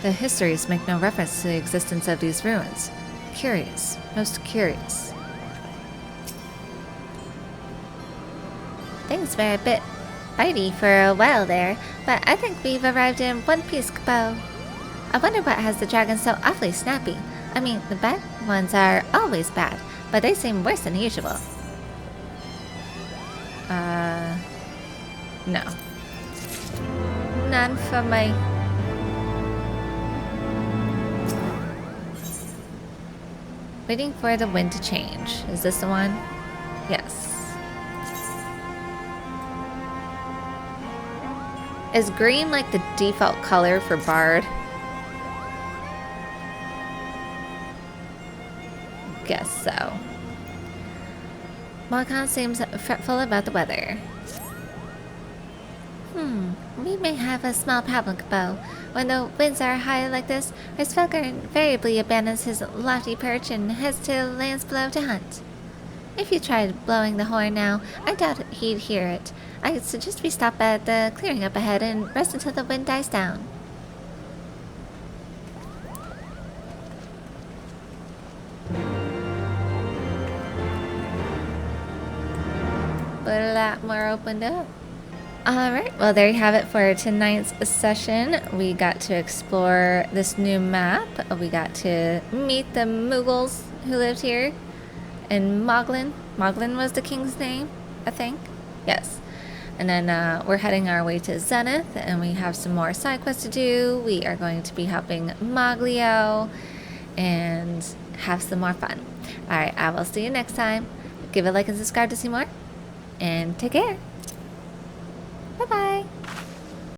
The histories make no reference to the existence of these ruins. Curious, most curious. Things were a bit bitey for a while there, but I think we've arrived in one piece, Bo. I wonder what has the dragon so awfully snappy. I mean, the bad ones are always bad, but they seem worse than usual. No. None for me. Waiting for the wind to change. Is this the one? Yes. Is green like the default color for Bard? Guess so. Malkan seems fretful about the weather. We may have a small problem, Bo. When the winds are high like this, our Svelger invariably abandons his lofty perch and heads to lands below to hunt. If you tried blowing the horn now, I doubt he'd hear it. I suggest we stop at the clearing up ahead and rest until the wind dies down. But a lot more opened up. Alright, well there you have it for tonight's session. We got to explore this new map. We got to meet the Mughals who lived here. And Moglin. Moglin was the king's name, I think. Yes. And then we're heading our way to Zenith, and we have some more side quests to do. We are going to be helping Moglio and have some more fun. Alright, I will see you next time. Give a like and subscribe to see more. And take care. Bye-bye.